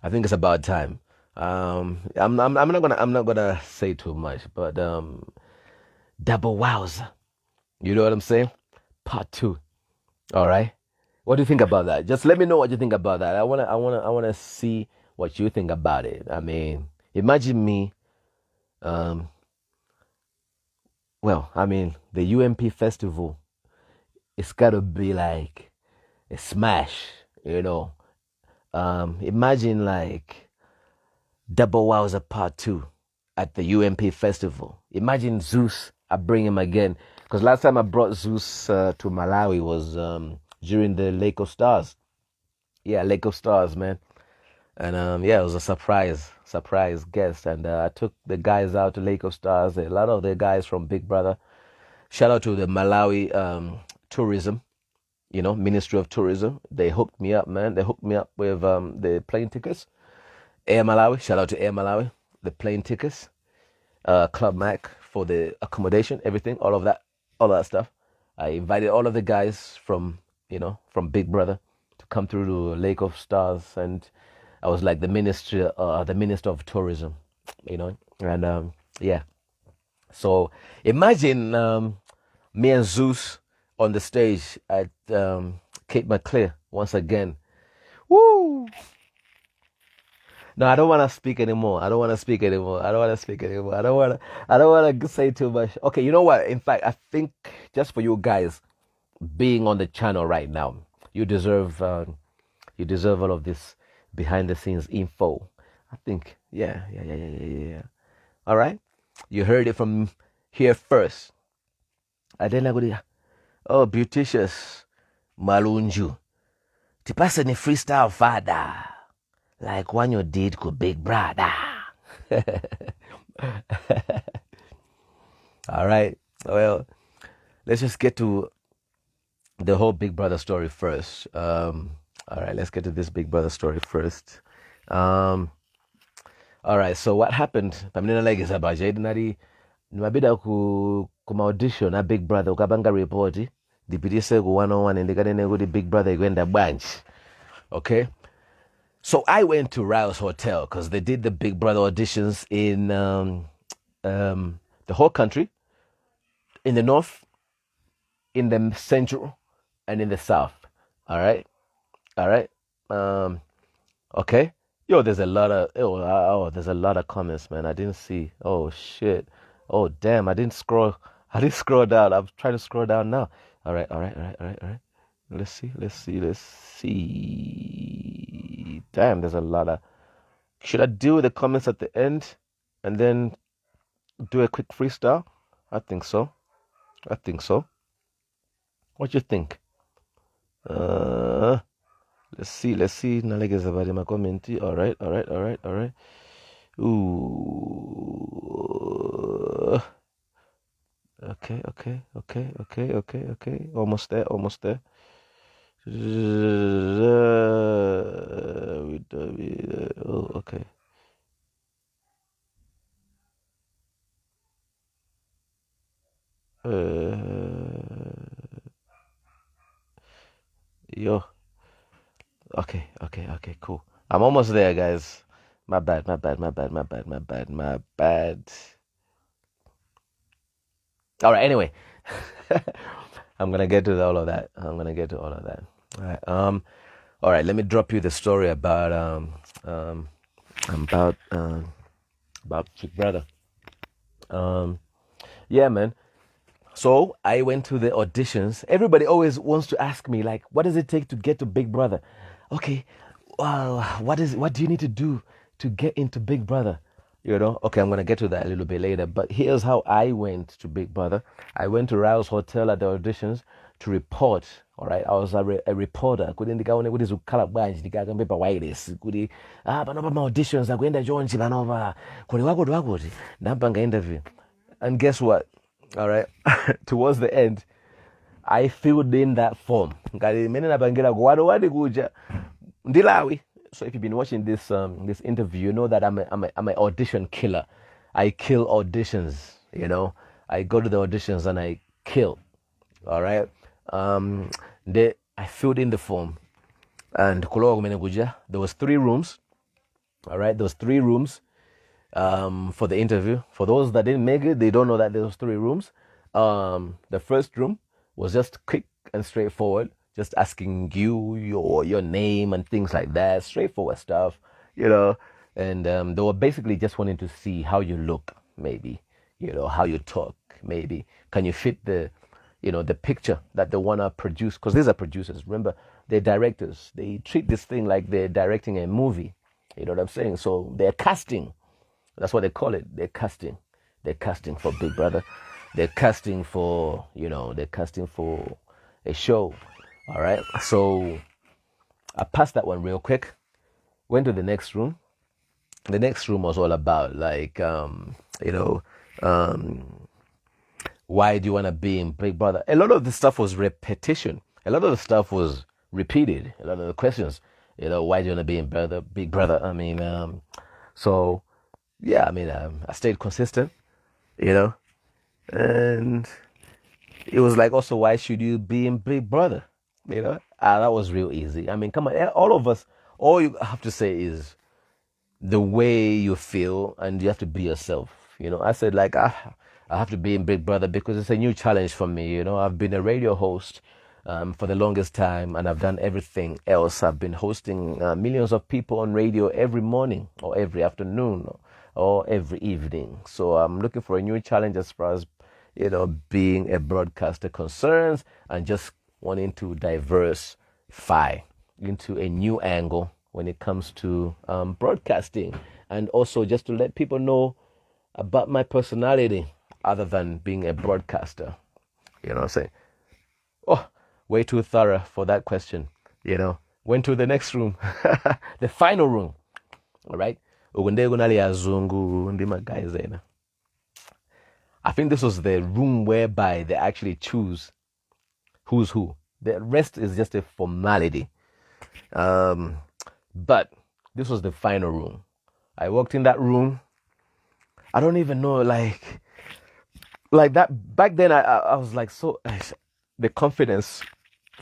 I think it's about time. I'm not gonna say too much, but Double Wowzer. You know what I'm saying? Part 2. All right. What do you think about that? Just let me know what you think about that. I wanna see what you think about it. I mean, imagine me. Well, I mean, the UMP festival, it's gotta be like a smash, you know. Imagine like Double Wowzer Part 2 at the UMP festival. Imagine Zeus, I bring him again. Because last time I brought Zeus to Malawi was during the Lake of Stars. Yeah, Lake of Stars, man. And yeah, it was a surprise guest. And I took the guys out to Lake of Stars. A lot of the guys from Big Brother. Shout out to the Malawi tourism, you know, Ministry of Tourism. They hooked me up, man. They hooked me up with the plane tickets. Air Malawi, shout out to Air Malawi. The plane tickets. Club Mac for the accommodation, everything, all of that stuff. I invited all of the guys from Big Brother to come through to Lake of Stars, and I was like the minister of tourism, you know, and yeah. So imagine me and Zeus on the stage at Cape McClear once again. Woo! No, I don't want to speak anymore. I don't want to speak anymore. I don't want to speak anymore. I don't want to. I don't want to say too much. Okay, you know what? In fact, I think just for you guys being on the channel right now, you deserve all of this behind the scenes info. I think, yeah. All right, you heard it from here first. And then I go, oh, beauticious Malunju, tipasa ni freestyle father, like one you did with Big Brother. All right, well, let's just get to the whole Big Brother story first. All right, let's get to this Big Brother story first. All right, so what happened? Pamina like is about Jadenari. Nimabida kuma audition a Big Brother ukabanga report dipitise ku 101 ndikanene kuti Big Brother ikwenda bunch. Okay, so I went to Rouse Hotel because they did the Big Brother auditions in the whole country, in the north, in the central, and in the south. All right. Okay. Yo, there's a lot of comments, man. I didn't see. Oh shit. Oh damn, I didn't scroll down. I'm trying to scroll down now. All right. Let's see. Damn, there's a lot of. Should I do the comments at the end and then do a quick freestyle? I think so. What you think? Let's see. Nalegeza about my comment. All right. Ooh. Okay. Almost there. Oh, okay. Yo. Okay, cool. I'm almost there, guys. My bad. All right, anyway. I'm going to get to all of that. All right. All right, let me drop you the story about Big Brother. Yeah, man. So I went to the auditions. Everybody always wants to ask me, like, what does it take to get to Big Brother? Okay, what do you need to do to get into Big Brother? You know, okay, I'm gonna get to that a little bit later. But here's how I went to Big Brother. I went to Rouse Hotel at the auditions to report. All right, I was a reporter. Kudi ndikaone kuti zikukhala bwanji ndikakambe pa wireless kuti panova ma auditions akuenda chonchi panova kuli wakuti ndampanga interview. And guess what? All right, towards the end, I filled in that form. So if you've been watching this interview, you know that I'm an audition killer. I kill auditions. You know, I go to the auditions and I kill. All right. I filled in the form, and there was 3 rooms. All right, there was 3 rooms. For the interview. For those that didn't make it, they don't know that there was 3 rooms. The first room was just quick and straightforward, just asking you your name and things like that, straightforward stuff, you know. And they were basically just wanting to see how you look, maybe, you know, how you talk, maybe. Can you fit the picture that they want to produce? Because these are producers. Remember, they're directors. They treat this thing like they're directing a movie. You know what I'm saying? So they're casting. That's what they call it. They're casting for Big Brother. They're casting for a show. All right. So I passed that one real quick. Went to the next room. The next room was all about why do you want to be in Big Brother? A lot of the stuff was repetition. A lot of the stuff was repeated. A lot of the questions, why do you want to be in Big Brother? I mean, so. Yeah, I mean, I stayed consistent, and it was like also, why should you be in Big Brother? That was real easy. I mean, come on, all of us, all you have to say is the way you feel, and you have to be yourself. I said, like, I have to be in Big Brother because it's a new challenge for me. I've been a radio host for the longest time, and I've done everything else. I've been hosting millions of people on radio every morning or every afternoon or every evening. So I'm looking for a new challenge as far as, being a broadcaster concerns, and just wanting to diversify into a new angle when it comes to broadcasting, and also just to let people know about my personality other than being a broadcaster. You know what I'm saying? Oh, way too thorough for that question. Went to the next room, the final room. All right. I think this was the room whereby they actually choose who's who. The rest is just a formality. But this was the final room. I walked in that room. I don't even know, like that. Back then, I was like, so the confidence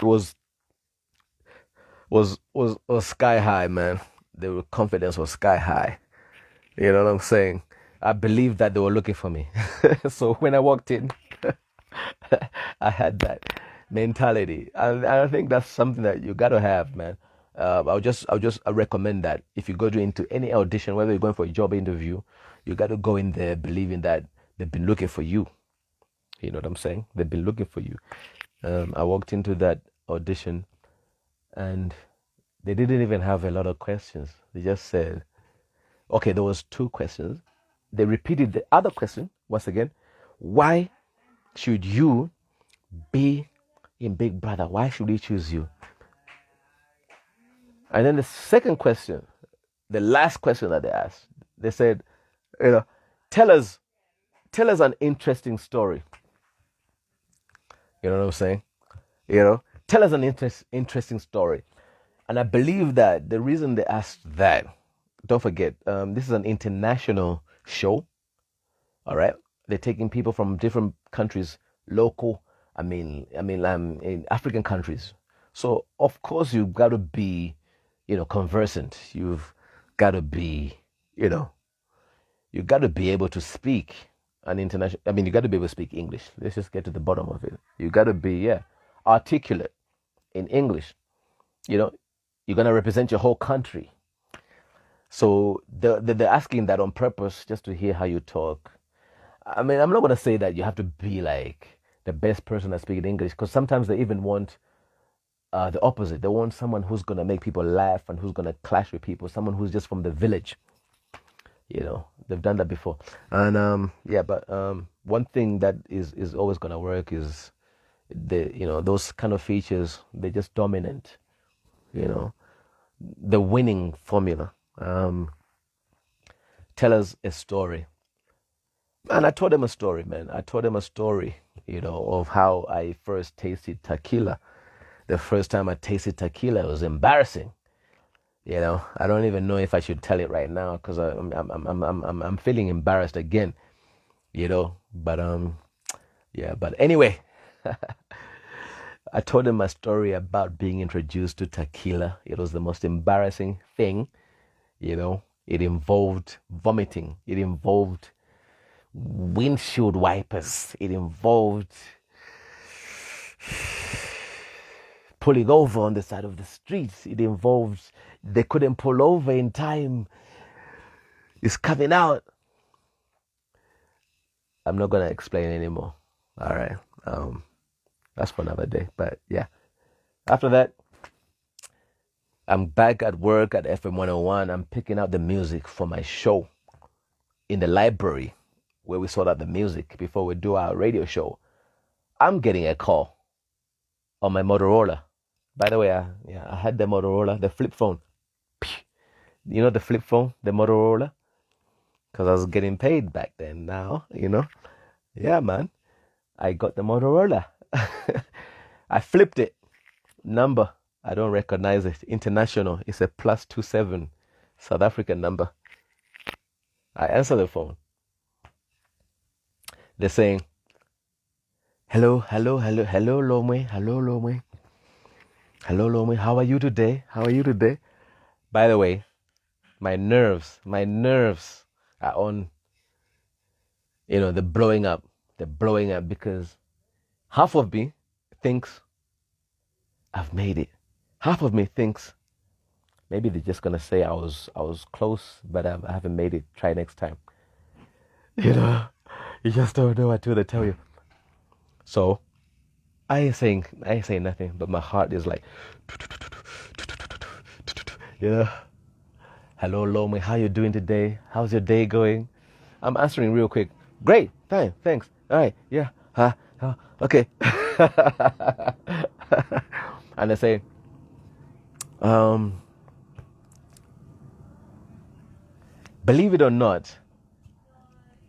was sky high, man. The confidence was sky high. You know what I'm saying? I believed that they were looking for me. So when I walked in, I had that mentality, and I think that's something that you got to have, man. I'll just recommend that if you go into any audition, whether you're going for a job interview, you got to go in there believing that they've been looking for you. You know what I'm saying? They've been looking for you. I walked into that audition, and they didn't even have a lot of questions. They just said, okay, there was 2 questions. They repeated the other question once again. Why should you be in Big Brother? Why should he choose you? And then the second question, the last question that they asked, they said, tell us an interesting story. You know what I'm saying? Tell us an interesting story. And I believe that the reason they asked that, don't forget, this is an international show. All right, they're taking people from different countries, local. In African countries. So of course you've got to be, conversant. You've got to be, you got to be able to speak an international. You got to be able to speak English. Let's just get to the bottom of it. You got to be, articulate in English. You're gonna represent your whole country. So they're asking that on purpose, just to hear how you talk. I'm not going to say that you have to be like the best person that speaks English, because sometimes they even want the opposite. They want someone who's going to make people laugh and who's going to clash with people, someone who's just from the village. They've done that before. And but one thing that is always going to work is those kind of features. They're just dominant. The winning formula. Tell us a story. And I told them a story, man. I told them a story, of how I first tasted tequila. The first time I tasted tequila, it was embarrassing. I don't even know if I should tell it right now, because I'm feeling embarrassed again. But But anyway, I told them my story about being introduced to tequila. It was the most embarrassing thing. It involved vomiting. It involved windshield wipers. It involved pulling over on the side of the streets. It involved they couldn't pull over in time. It's coming out. I'm not gonna explain anymore. All right, that's for another day. But yeah, after that, I'm back at work at FM 101. I'm picking out the music for my show in the library, where we sort out the music before we do our radio show. I'm getting a call on my Motorola. By the way, I had the Motorola, the flip phone. The flip phone, the Motorola? Because I was getting paid back then. Now, Yeah, man. I got the Motorola. I flipped it. Number, I don't recognize it. International. It's a +27 South African number. I answer the phone. They're saying, hello, Lomwe. Hello, Lomwe. Hello, Lomwe. How are you today? By the way, my nerves are on, they're blowing up. They're blowing up because half of me thinks I've made it. Half of me thinks maybe they're just gonna say I was close, but I haven't made it. Try next time. You know, you just don't know until they tell you. So I ain't saying nothing, but my heart is like, you know. Hello, Lomwe. How you doing today? How's your day going? I'm answering real quick. Great. Fine. Thanks. All right. Yeah. Okay. And they say, believe it or not,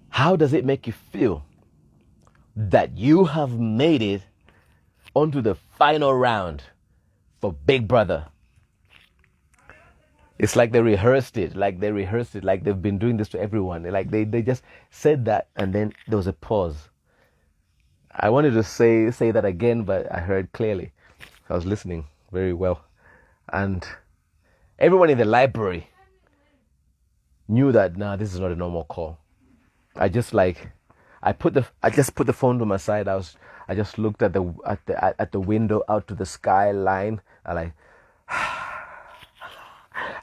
how does it make you feel that you have made it onto the final round for Big Brother? It's like they rehearsed it, like they've been doing this to everyone. Like they just said that, and then there was a pause. I wanted to say that again, but I heard clearly. I was listening very well. And everyone in the library knew that, nah, this is not a normal call. I just put the phone to my side. I just looked at the window out to the skyline. I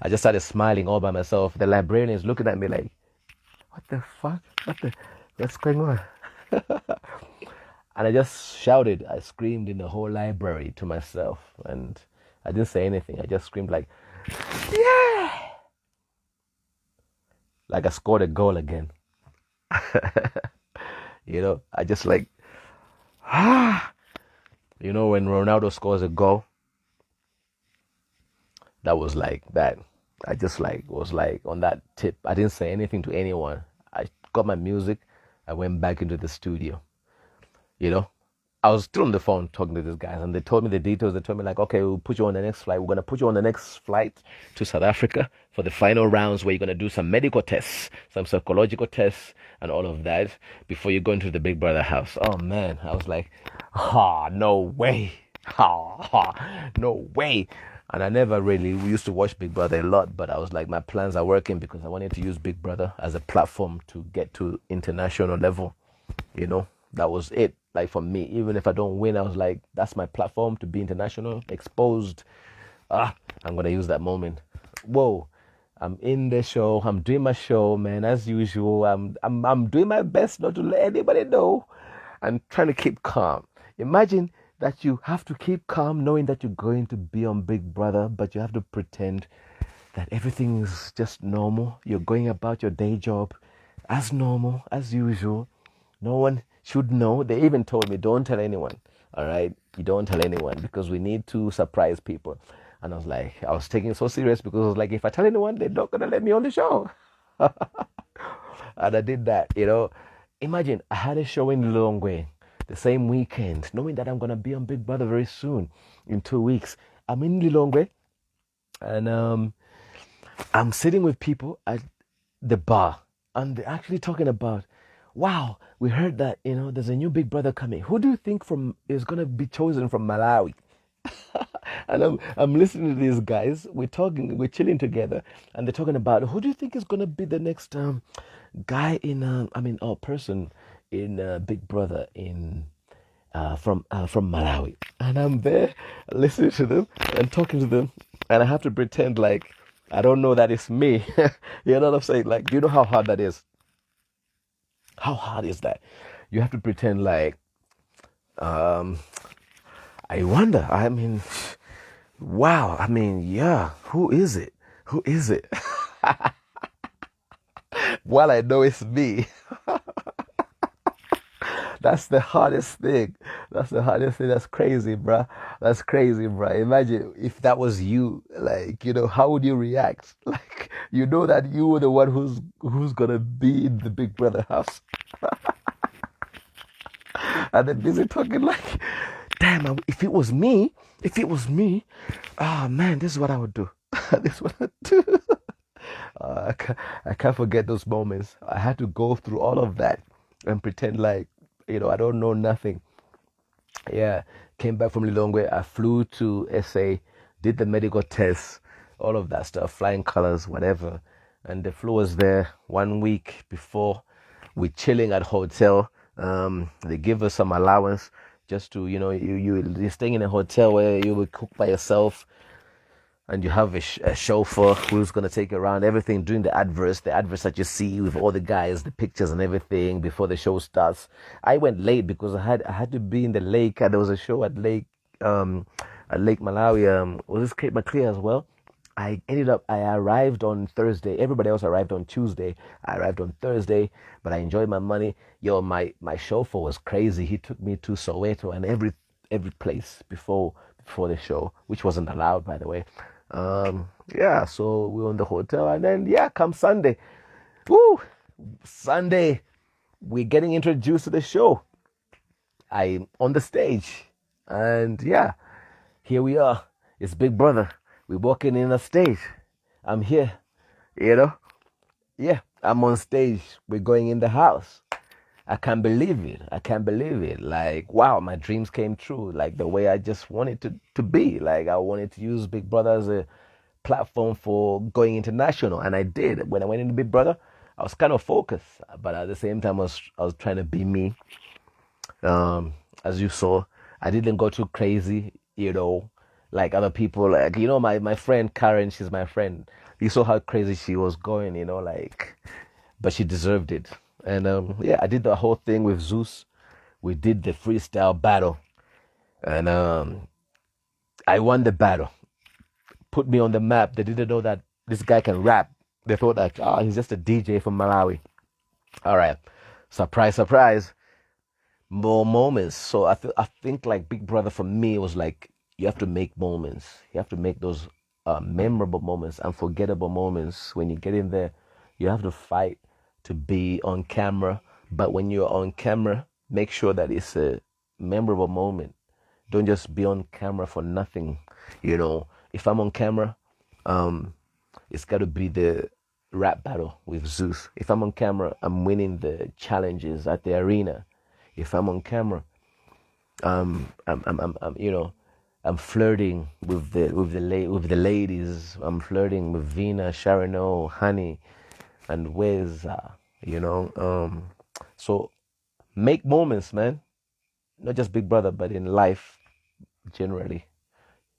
just started smiling all by myself. The librarian is looking at me like, what the fuck? What's going on? And I just shouted. I screamed in the whole library to myself. And I didn't say anything. I just screamed like, yeah! Like I scored a goal again. You know, I just like, you know, when Ronaldo scores a goal, that was like that. I just was on that tip. I didn't say anything to anyone. I got my music. I went back into the studio. You know, I was still on the phone talking to these guys, and they told me the details. They told me like, okay, we'll put you on the next flight. We're going to put you on the next flight to South Africa for the final rounds where you're going to do some medical tests, some psychological tests and all of that before you go into the Big Brother house. Oh man, I was like, no way. No way. And we used to watch Big Brother a lot, but I was like, my plans are working because I wanted to use Big Brother as a platform to get to international level. You know, that was it. Like for me, even if I don't win, I was like, that's my platform to be international, exposed. I'm going to use that moment. Whoa, I'm in the show. I'm doing my show, man, as usual. I'm doing my best not to let anybody know and trying to keep calm. Imagine that you have to keep calm knowing that you're going to be on Big Brother, but you have to pretend that everything is just normal. You're going about your day job as normal, as usual. No one should know. They even told me, don't tell anyone. All right? You don't tell anyone because we need to surprise people. And I was taking it so serious because I was like, if I tell anyone, they're not going to let me on the show. And I did that, you know. Imagine, I had a show in Lomwe the same weekend, knowing that I'm going to be on Big Brother very soon, in 2 weeks. I'm in Lilongwe, and I'm sitting with people at the bar, and they're actually talking about, wow, we heard that, you know, there's a new Big Brother coming. Who do you think is going to be chosen from Malawi? And I'm listening to these guys. We're chilling together, and they're talking about who do you think is going to be the next guy person in Big Brother from Malawi. And I'm there listening to them and talking to them, and I have to pretend like I don't know that it's me. You know what I'm saying? Like, you know how hard that is? How hard is that? You have to pretend like, I wonder, I mean, wow, I mean, yeah, who is it? Who is it? Well, I know it's me. That's the hardest thing. That's the hardest thing. That's crazy, bruh. That's crazy, bruh. Imagine if that was you. Like, you know, how would you react? Like, you know that you were the one who's gonna be in the Big Brother house. And they're busy talking like, damn, if it was me, oh man, this is what I would do. This is what I'd do. I can't forget those moments. I had to go through all of that and pretend like, you know, I don't know nothing. Yeah, came back from Lilongwe. I flew to SA, did the medical tests, all of that stuff, flying colors, whatever. And the flu was there 1 week before. We're chilling at hotel. They give us some allowance. just to, you're staying in a hotel where you will cook by yourself, and you have a chauffeur who's going to take you around, everything, doing the adverts that you see with all the guys, the pictures and everything before the show starts. I went late because I had to be in the lake. There was a show at Lake Malawi. Was this Cape Maclear as well? I arrived on Thursday. Everybody else arrived on Tuesday. I arrived on Thursday, but I enjoyed my money. Yo, my chauffeur was crazy. He took me to Soweto and every place before the show, which wasn't allowed, by the way. Yeah, so we were in the hotel, and then come Sunday. Woo! Sunday, we're getting introduced to the show. I'm on the stage, and here we are. It's Big Brother. We're walking in the stage. I'm here, I'm on stage. We're going in the house. I can't believe it. Like, wow, my dreams came true. Like, the way I just wanted to be. Like, I wanted to use Big Brother as a platform for going international, and I did. When I went into Big Brother, I was kind of focused, but at the same time, I was trying to be me. As you saw, I didn't go too crazy, like other people. Like, my friend Karen, she's my friend. You saw how crazy she was going, but she deserved it. And I did the whole thing with Zeus. We did the freestyle battle, and I won the battle. Put me on the map. They didn't know that this guy can rap. They thought that he's just a DJ from Malawi. All right, surprise, surprise. More moments. So I think like Big Brother for me was like, you have to make moments. You have to make those memorable moments, unforgettable moments. When you get in there, you have to fight to be on camera. But when you're on camera, make sure that it's a memorable moment. Don't just be on camera for nothing. If I'm on camera, it's got to be the rap battle with Zeus. If I'm on camera, I'm winning the challenges at the arena. If I'm on camera, I'm flirting with the ladies. I'm flirting with Vina, Sharon O, Honey, and Wes. So make moments, man. Not just Big Brother, but in life generally.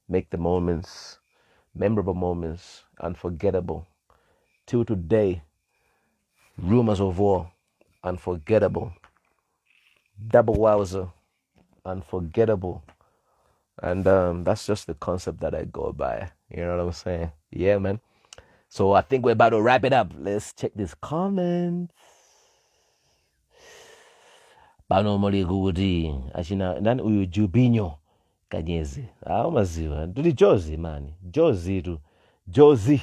Make the moments, memorable moments, unforgettable. Till today, Rumors of War, unforgettable. Double Wowzer, unforgettable. And that's just the concept that I go by. You know what I'm saying? Yeah, man. So I think we're about to wrap it up. Let's check this comment. Bano moli gudi. Achina nani uyu Jubinho Kanyezi. Maziwa. Duli Josie, man. Josie tu. Josie.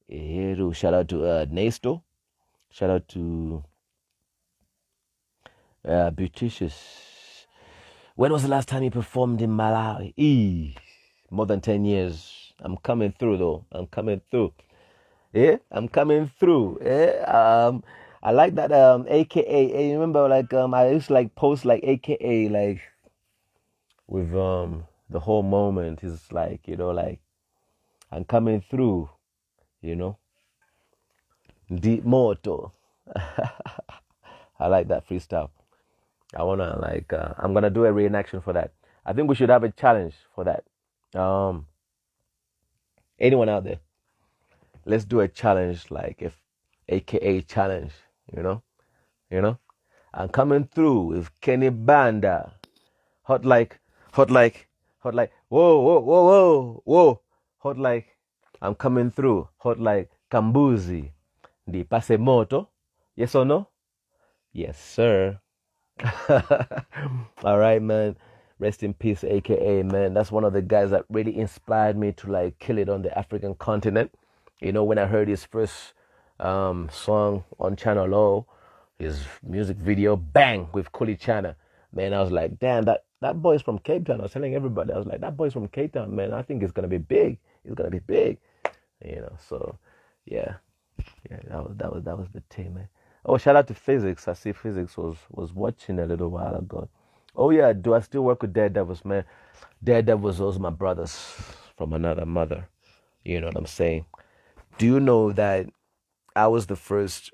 Shout out to Nesto. Shout out to Beauticious. When was the last time you performed in Malawi? More than 10 years. I'm coming through, though. I'm coming through. I'm coming through. I like that AKA. You remember, like, I used to like post like AKA, like with the whole moment is like, like I'm coming through, Deep Moto. I like that freestyle. I wanna like I'm gonna do a reenaction for that. I think we should have a challenge for that. Anyone out there? Let's do a challenge, like if AKA challenge, I'm coming through with Kenny Banda. Hot like, whoa, whoa, whoa, whoa, whoa. Hot like, I'm coming through. Hot like Kambuzi. Di Pase Moto. Yes or no? Yes, sir. All right, man. Rest in peace, AKA, man. That's one of the guys that really inspired me to like kill it on the African continent. When I heard his first song on Channel O, his music video, bang, with Kuli Chana, man, I was like, damn, that boy's from Cape Town. I was telling everybody, I was like, that boy's from Cape Town, man. I think it's gonna be big. It's gonna be big, So, yeah, that was the team, man. Oh, shout out to Physics. I see Physics was watching a little while ago. Oh yeah, do I still work with Daredevils, man? Daredevils, those are my brothers from another mother. You know what I'm saying? Do you know that I was the first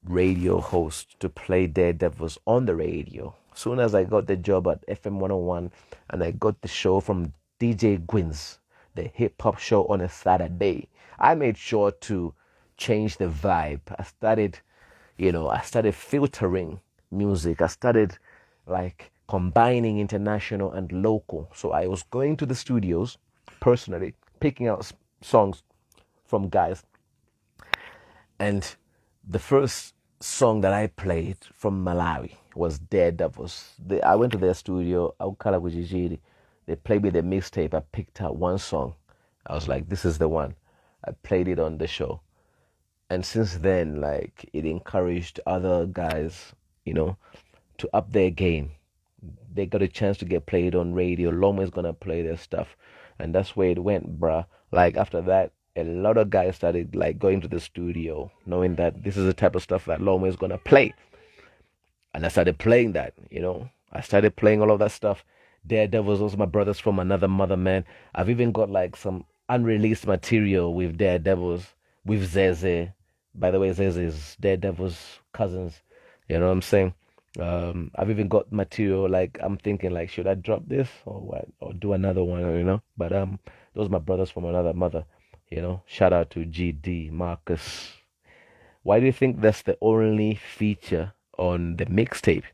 radio host to play Daredevils on the radio? Soon as I got the job at FM 101 and I got the show from DJ Gwyn's, the hip hop show on a Saturday, I made sure to change the vibe. I started filtering music. I started like combining international and local. So I was going to the studios personally, picking out songs from guys. And the first song that I played from Malawi was Daredevils. I went to their studio, Aukala Gujijiri. They played me the mixtape. I picked out one song. I was like, this is the one. I played it on the show. And since then, like, it encouraged other guys, to up their game. They got a chance to get played on radio. Lomwe is gonna play their stuff. And that's where it went, bruh. Like, after that, a lot of guys started like going to the studio, knowing that this is the type of stuff that Lomwe is gonna play. And I started playing that, I started playing all of that stuff. Daredevils, also my brothers from another mother, man. I've even got like some unreleased material with Daredevils, with Zeze. By the way, Zeze is Daredevil's cousins. You know what I'm saying? I've even got material like I'm thinking like, should I drop this or what, or do another one, But those are my brothers from another mother, Shout out to GD Marcus. Why do you think that's the only feature on the mixtape?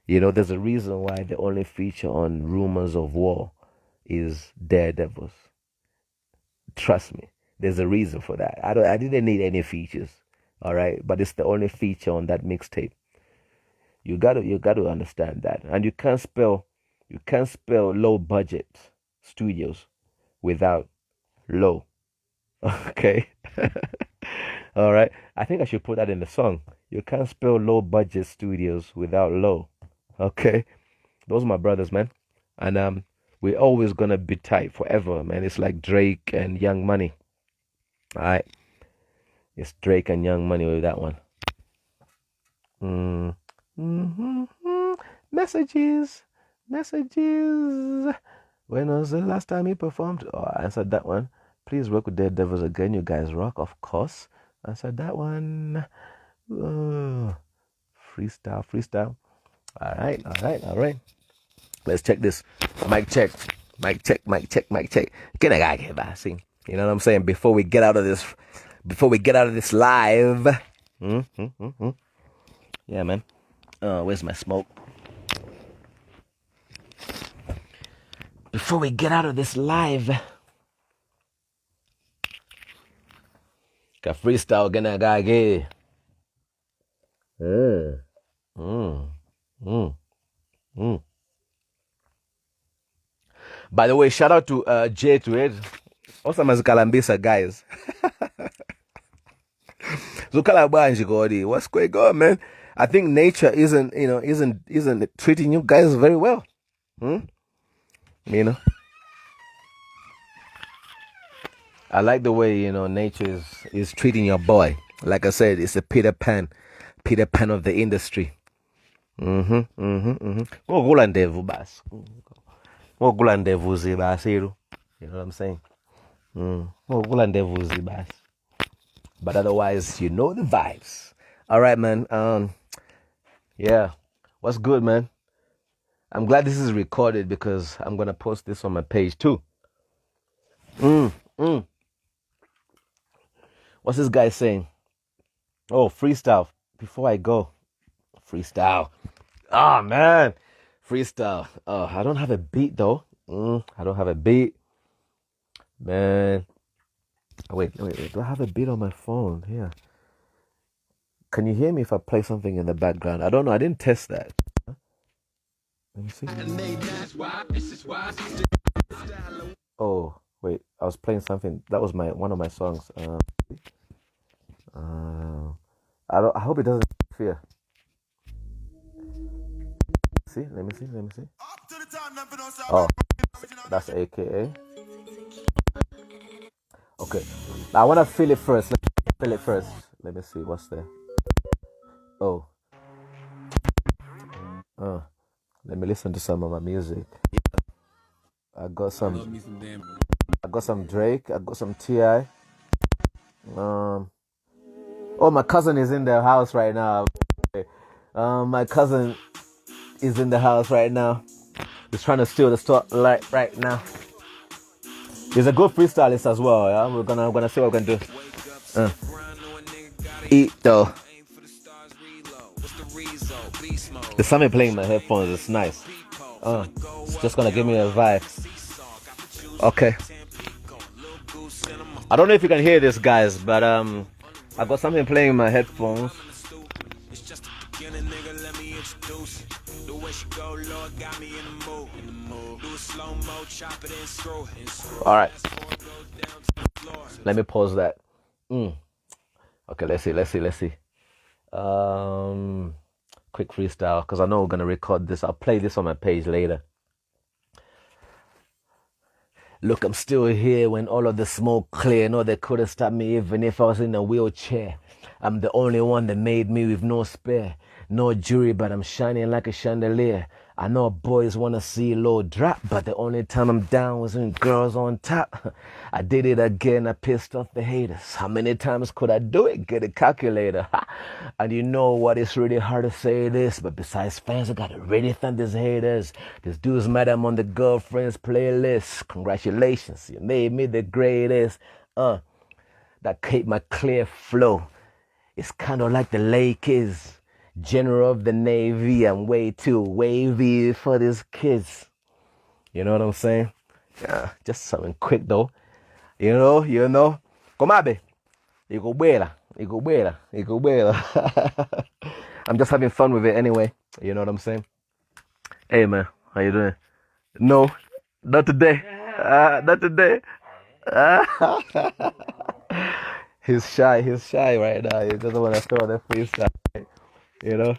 There's a reason why the only feature on Rumors of War is Daredevils. Trust me, there's a reason for that. I didn't need any features, all right, but it's the only feature on that mixtape. You got to understand that, and you can't spell low budget studios without low. Okay, all right. I think I should put that in the song. You can't spell low budget studios without low. Okay, those are my brothers, man, and we're always gonna be tight forever, man. It's like Drake and Young Money. All right, it's Drake and Young Money with that one. Messages. When was the last time he performed? Oh, I answered that one. Please work with Daredevils again. You guys rock, of course. Answered that one. Oh, freestyle. All right. Let's check this. Mic check. Can I get back? See, you know what I'm saying? Before we get out of this live. Yeah, man. Where's my smoke? Before we get out of this live, ka freestyle gonna gage. By the way, shout out to J to it. Also, Kalambisa guys. So Kalabwanji, what's going on, man? I think nature isn't treating you guys very well. I like the way, nature is treating your boy. Like I said, it's a Peter Pan of the industry. Ngokula ndevu basi. Ngokula ndevu zibasi. You know what I'm saying? Ngokula ndevu zibasi. But otherwise, you know the vibes. All right, man. Yeah. What's good, man? I'm glad this is recorded because I'm going to post this on my page too. What's this guy saying? Oh, freestyle. Before I go. Freestyle. Oh, man. Freestyle. Oh, I don't have a beat though. I don't have a beat. Man. Wait. Do I have a beat on my phone? Here. Can you hear me if I play something in the background? I don't know. I didn't test that. Let me see. Oh, wait. I was playing something. That was one of my songs. I hope it doesn't interfere. See? Let me see. Oh, that's AKA. Okay. Now I want to feel it first. Let me see what's there. Oh. Let me listen to some of my music. I got some Drake. I got some T.I. Oh, my cousin is in the house right now. My cousin is in the house right now. He's trying to steal the spotlight right now. He's a good freestylist as well. Yeah, we're gonna see what we can do. Eat though. There's something playing in my headphones. It's nice. It's just gonna give me a vibe. Okay. I don't know if you can hear this, guys, but I got something playing in my headphones. All right. Let me pause that. Okay, let's see. Quick freestyle, because I know we're gonna record this. I'll play this on my page later. Look, I'm still here when all of the smoke clear. No, they couldn't stop me even if I was in a wheelchair. I'm the only one that made me with no spare. No jury, but I'm shining like a chandelier. I know boys want to see low drop, but the only time I'm down was when girls on top. I did it again, I pissed off the haters. How many times could I do it? Get a calculator. And you know what, it's really hard to say this, but besides fans, I gotta really thank these haters. This dude's mad I'm on the girlfriend's playlist. Congratulations, you made me the greatest. That kept my clear flow. It's kind of like the lake is. General of the Navy, I'm way too wavy for these kids. You know what I'm saying? Yeah, just something quick though. You know. Comabe. Iguela. I'm just having fun with it anyway. You know what I'm saying? Hey man, how you doing? No, not today. Not today. He's shy right now. He doesn't want to throw the freestyle. You know,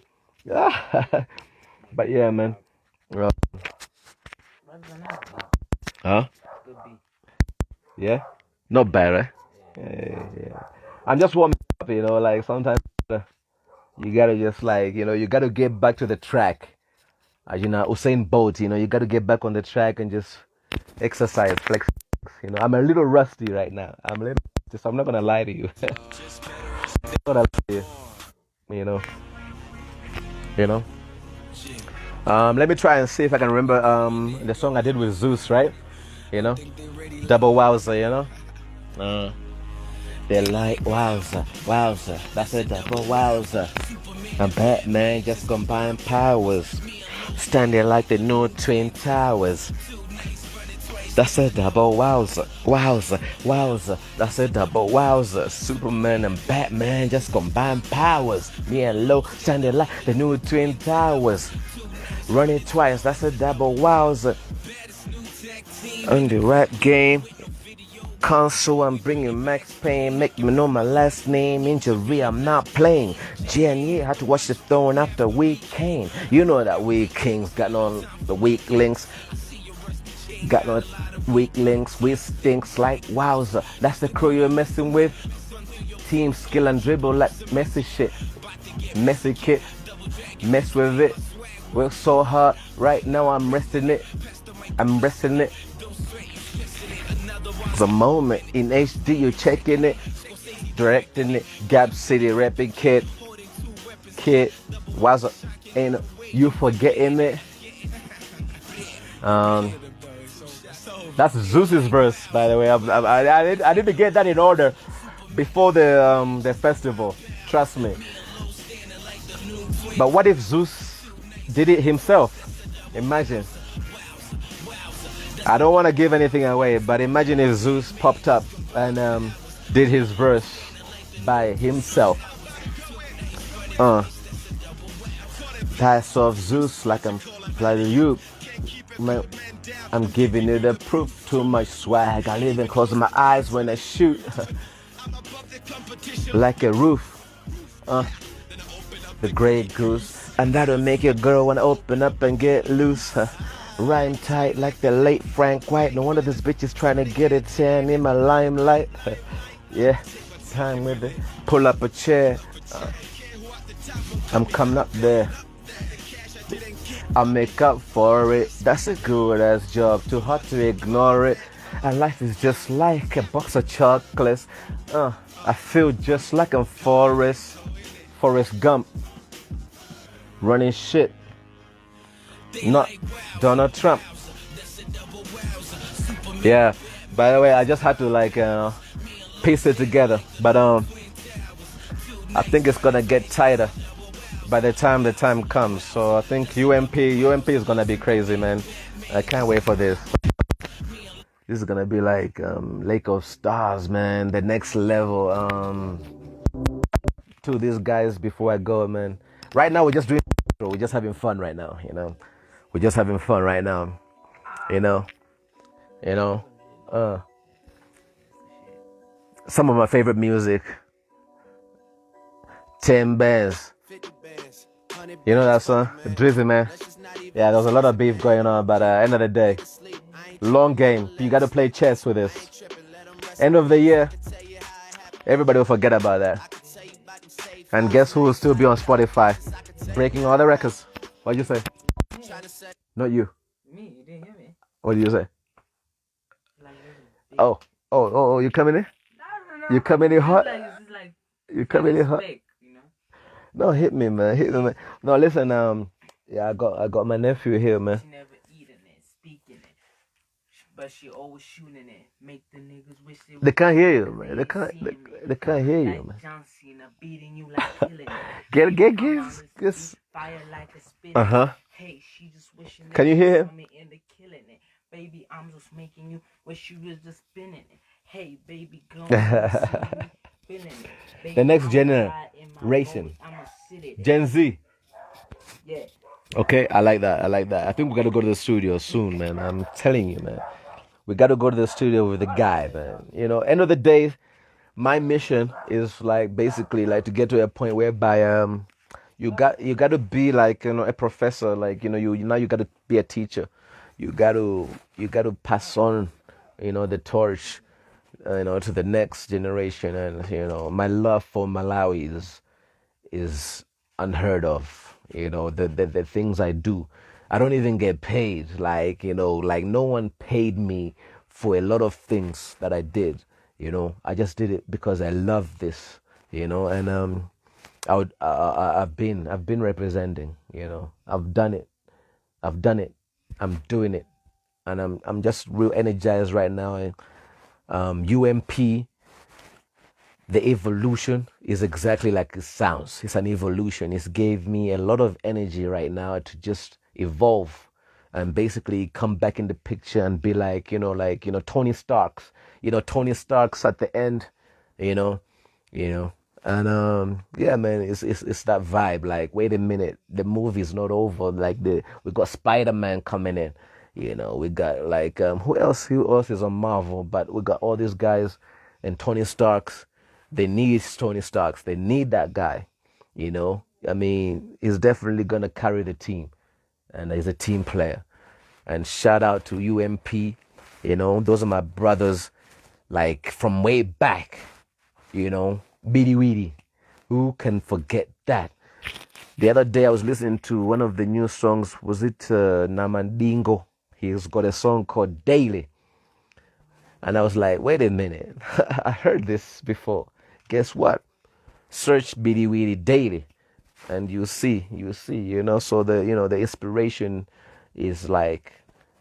but yeah, man. Huh? Yeah, not bad, right? Yeah. I'm just warming up, you know. Like sometimes you gotta just you gotta get back to the track. As you know, Usain Bolt, you gotta get back on the track and just exercise, flex. You know, I'm a little rusty right now. I'm not gonna lie to you. I'm not gonna lie to you. You know. Let me try and see if I can remember the song I did with Zeus, right? You know, Double Wowzer, you know. They're like wowzer, that's a double wowzer. And Batman just combine powers, standing like the new Twin Towers. That's a double wowzer, that's a double wowzer. Superman and Batman just combine powers. Me and Lo standing like the new Twin Towers. Running twice, that's a double wowzer. On the rap game console, I'm bringing Max Payne. Make me know my last name. Injury, I'm not playing. Jenny had to watch the throne after we came. You know that we kings got on the weak links. Got no weak links, we stinks like wowzer. That's the crew you're messing with. Team skill and dribble like messy shit. Messy kid, mess with it. Work so hard, right now I'm resting it. The moment in HD, you checking it, directing it. Gap City rapping kid, wowzer, ain't you forgetting it? That's Zeus's verse, by the way. I didn't get that in order before the festival. Trust me. But what if Zeus did it himself? Imagine. I don't want to give anything away, but imagine if Zeus popped up and did his verse by himself. Pass off Zeus like I'm flying you. I'm giving you the proof, too much swag. I even close my eyes when I shoot. Like a roof. The Grey Goose. And that'll make your girl wanna open up and get loose. Rhyme tight like the late Frank White. No wonder this bitch is trying to get a tan in my limelight. Yeah, time with it. Pull up a chair. I'm coming up there. I'll make up for it. That's a good ass job. Too hot to ignore it. And life is just like a box of chocolates. I feel just like I'm Forrest Gump. Running shit. Not Donald Trump. Yeah. By the way, I just had to like piece it together, but I think it's gonna get tighter by the time comes. So I think UMP is gonna be crazy, man. I can't wait for this. This is gonna be like Lake of Stars, man. The next level. To these guys before I go, man. Right now we're just doing. We're just having fun right now, you know. We're just having fun right now, you know. You know. Some of my favorite music. 10 bands. You know that song? Drizzy, man. Yeah, there was a lot of beef going on, but end of the day, long game. You got to play chess with this. End of the year, everybody will forget about that. And guess who will still be on Spotify? Breaking all the records. What'd you say? Not you. Me? You didn't hear me? What did you say? Oh, you coming in? No. You coming in hot? Like, you coming in hot? Fake, you know? No, hit me, man. Hit me, man. No, listen, yeah, I got my nephew here, man. She never eating it, speaking it, but she always shooting it. Make the niggas wish they can't hear you, man. They can't hear you, man. John Cena beating you like killing it. Get fire like a spit. Hey, she just wishing. Can you hear him? Killing it. Baby, I'm just making you wish you was just spinning it. Hey, baby, go. The next generation, Gen Z. Yeah. Okay, I like that. I think we gotta go to the studio soon, man. I'm telling you, man. We gotta go to the studio with the guy, man. You know, end of the day, my mission is like basically like to get to a point whereby you got to be like, you know, a professor, like, you know, you got to be a teacher. You got to pass on, you know, the torch, you know, to the next generation. And you know, my love for Malawi is unheard of. You know, the things I do, I don't even get paid. Like, you know, like no one paid me for a lot of things that I did. You know, I just did it because I love this. You know, and I've been representing. You know, I've done it. I'm doing it, and I'm just real energized right now. And UMP, the evolution is exactly like it sounds. It's an evolution. It gave me a lot of energy right now to just evolve and basically come back in the picture and be like, you know, Tony Stark's, at the end, you know, and yeah, man, it's that vibe. Like, wait a minute, the movie's not over. Like we got Spider-Man coming in, you know, we got like who else is on Marvel, but we got all these guys and Tony Stark's. They need Tony Starks. They need that guy, you know. I mean, he's definitely gonna carry the team, and he's a team player. And shout out to UMP, you know, those are my brothers, like from way back, you know. Biddy Weedy, who can forget that? The other day I was listening to one of the new songs. Was it Namandingo? He's got a song called Daily, and I was like, wait a minute, I heard this before. Guess what? Search Biddy Weedy Daily, and you see, you know. So the inspiration is like,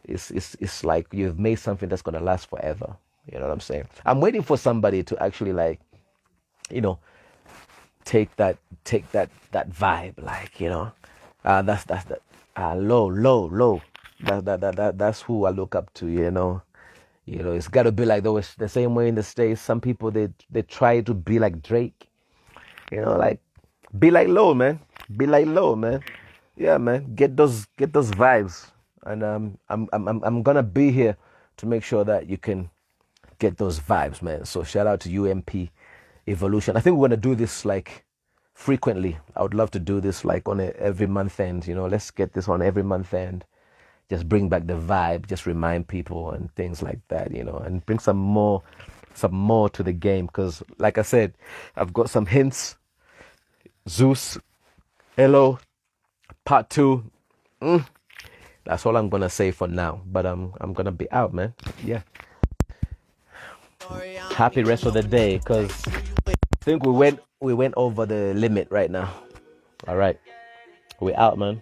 it's like you've made something that's gonna last forever. You know what I'm saying? I'm waiting for somebody to actually, like, you know, take that vibe, like, you know, that's low. That's who I look up to, you know. You know, it's got to be like those, the same way in the States. Some people, they try to be like Drake, you know, like be like Low, man. Be like Low, man. Yeah, man. Get those vibes, and I'm gonna be here to make sure that you can get those vibes, man. So shout out to UMP Evolution. I think we're gonna do this like frequently. I would love to do this like on every month end. You know, let's get this on every month end. Just bring back the vibe, just remind people and things like that, you know, and bring some more to the game. Because, like I said, I've got some hints. Zeus, hello, part 2. That's all I'm gonna say for now. But I'm gonna be out, man. Yeah. Happy rest of the day, because I think we went over the limit right now. All right, we out, man.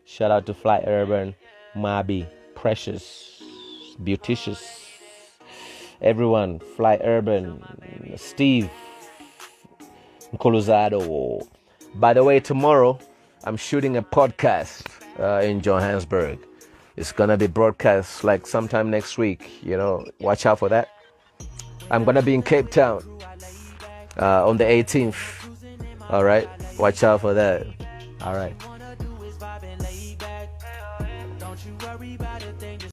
Shout out to Fly Urban, Mabi, Precious, Beauticious, everyone, Fly Urban, Steve, Nkolozado. By the way, tomorrow I'm shooting a podcast in Johannesburg. It's gonna be broadcast like sometime next week. Watch out for that. I'm gonna be in Cape Town on the 18th. All right, watch out for that. All right.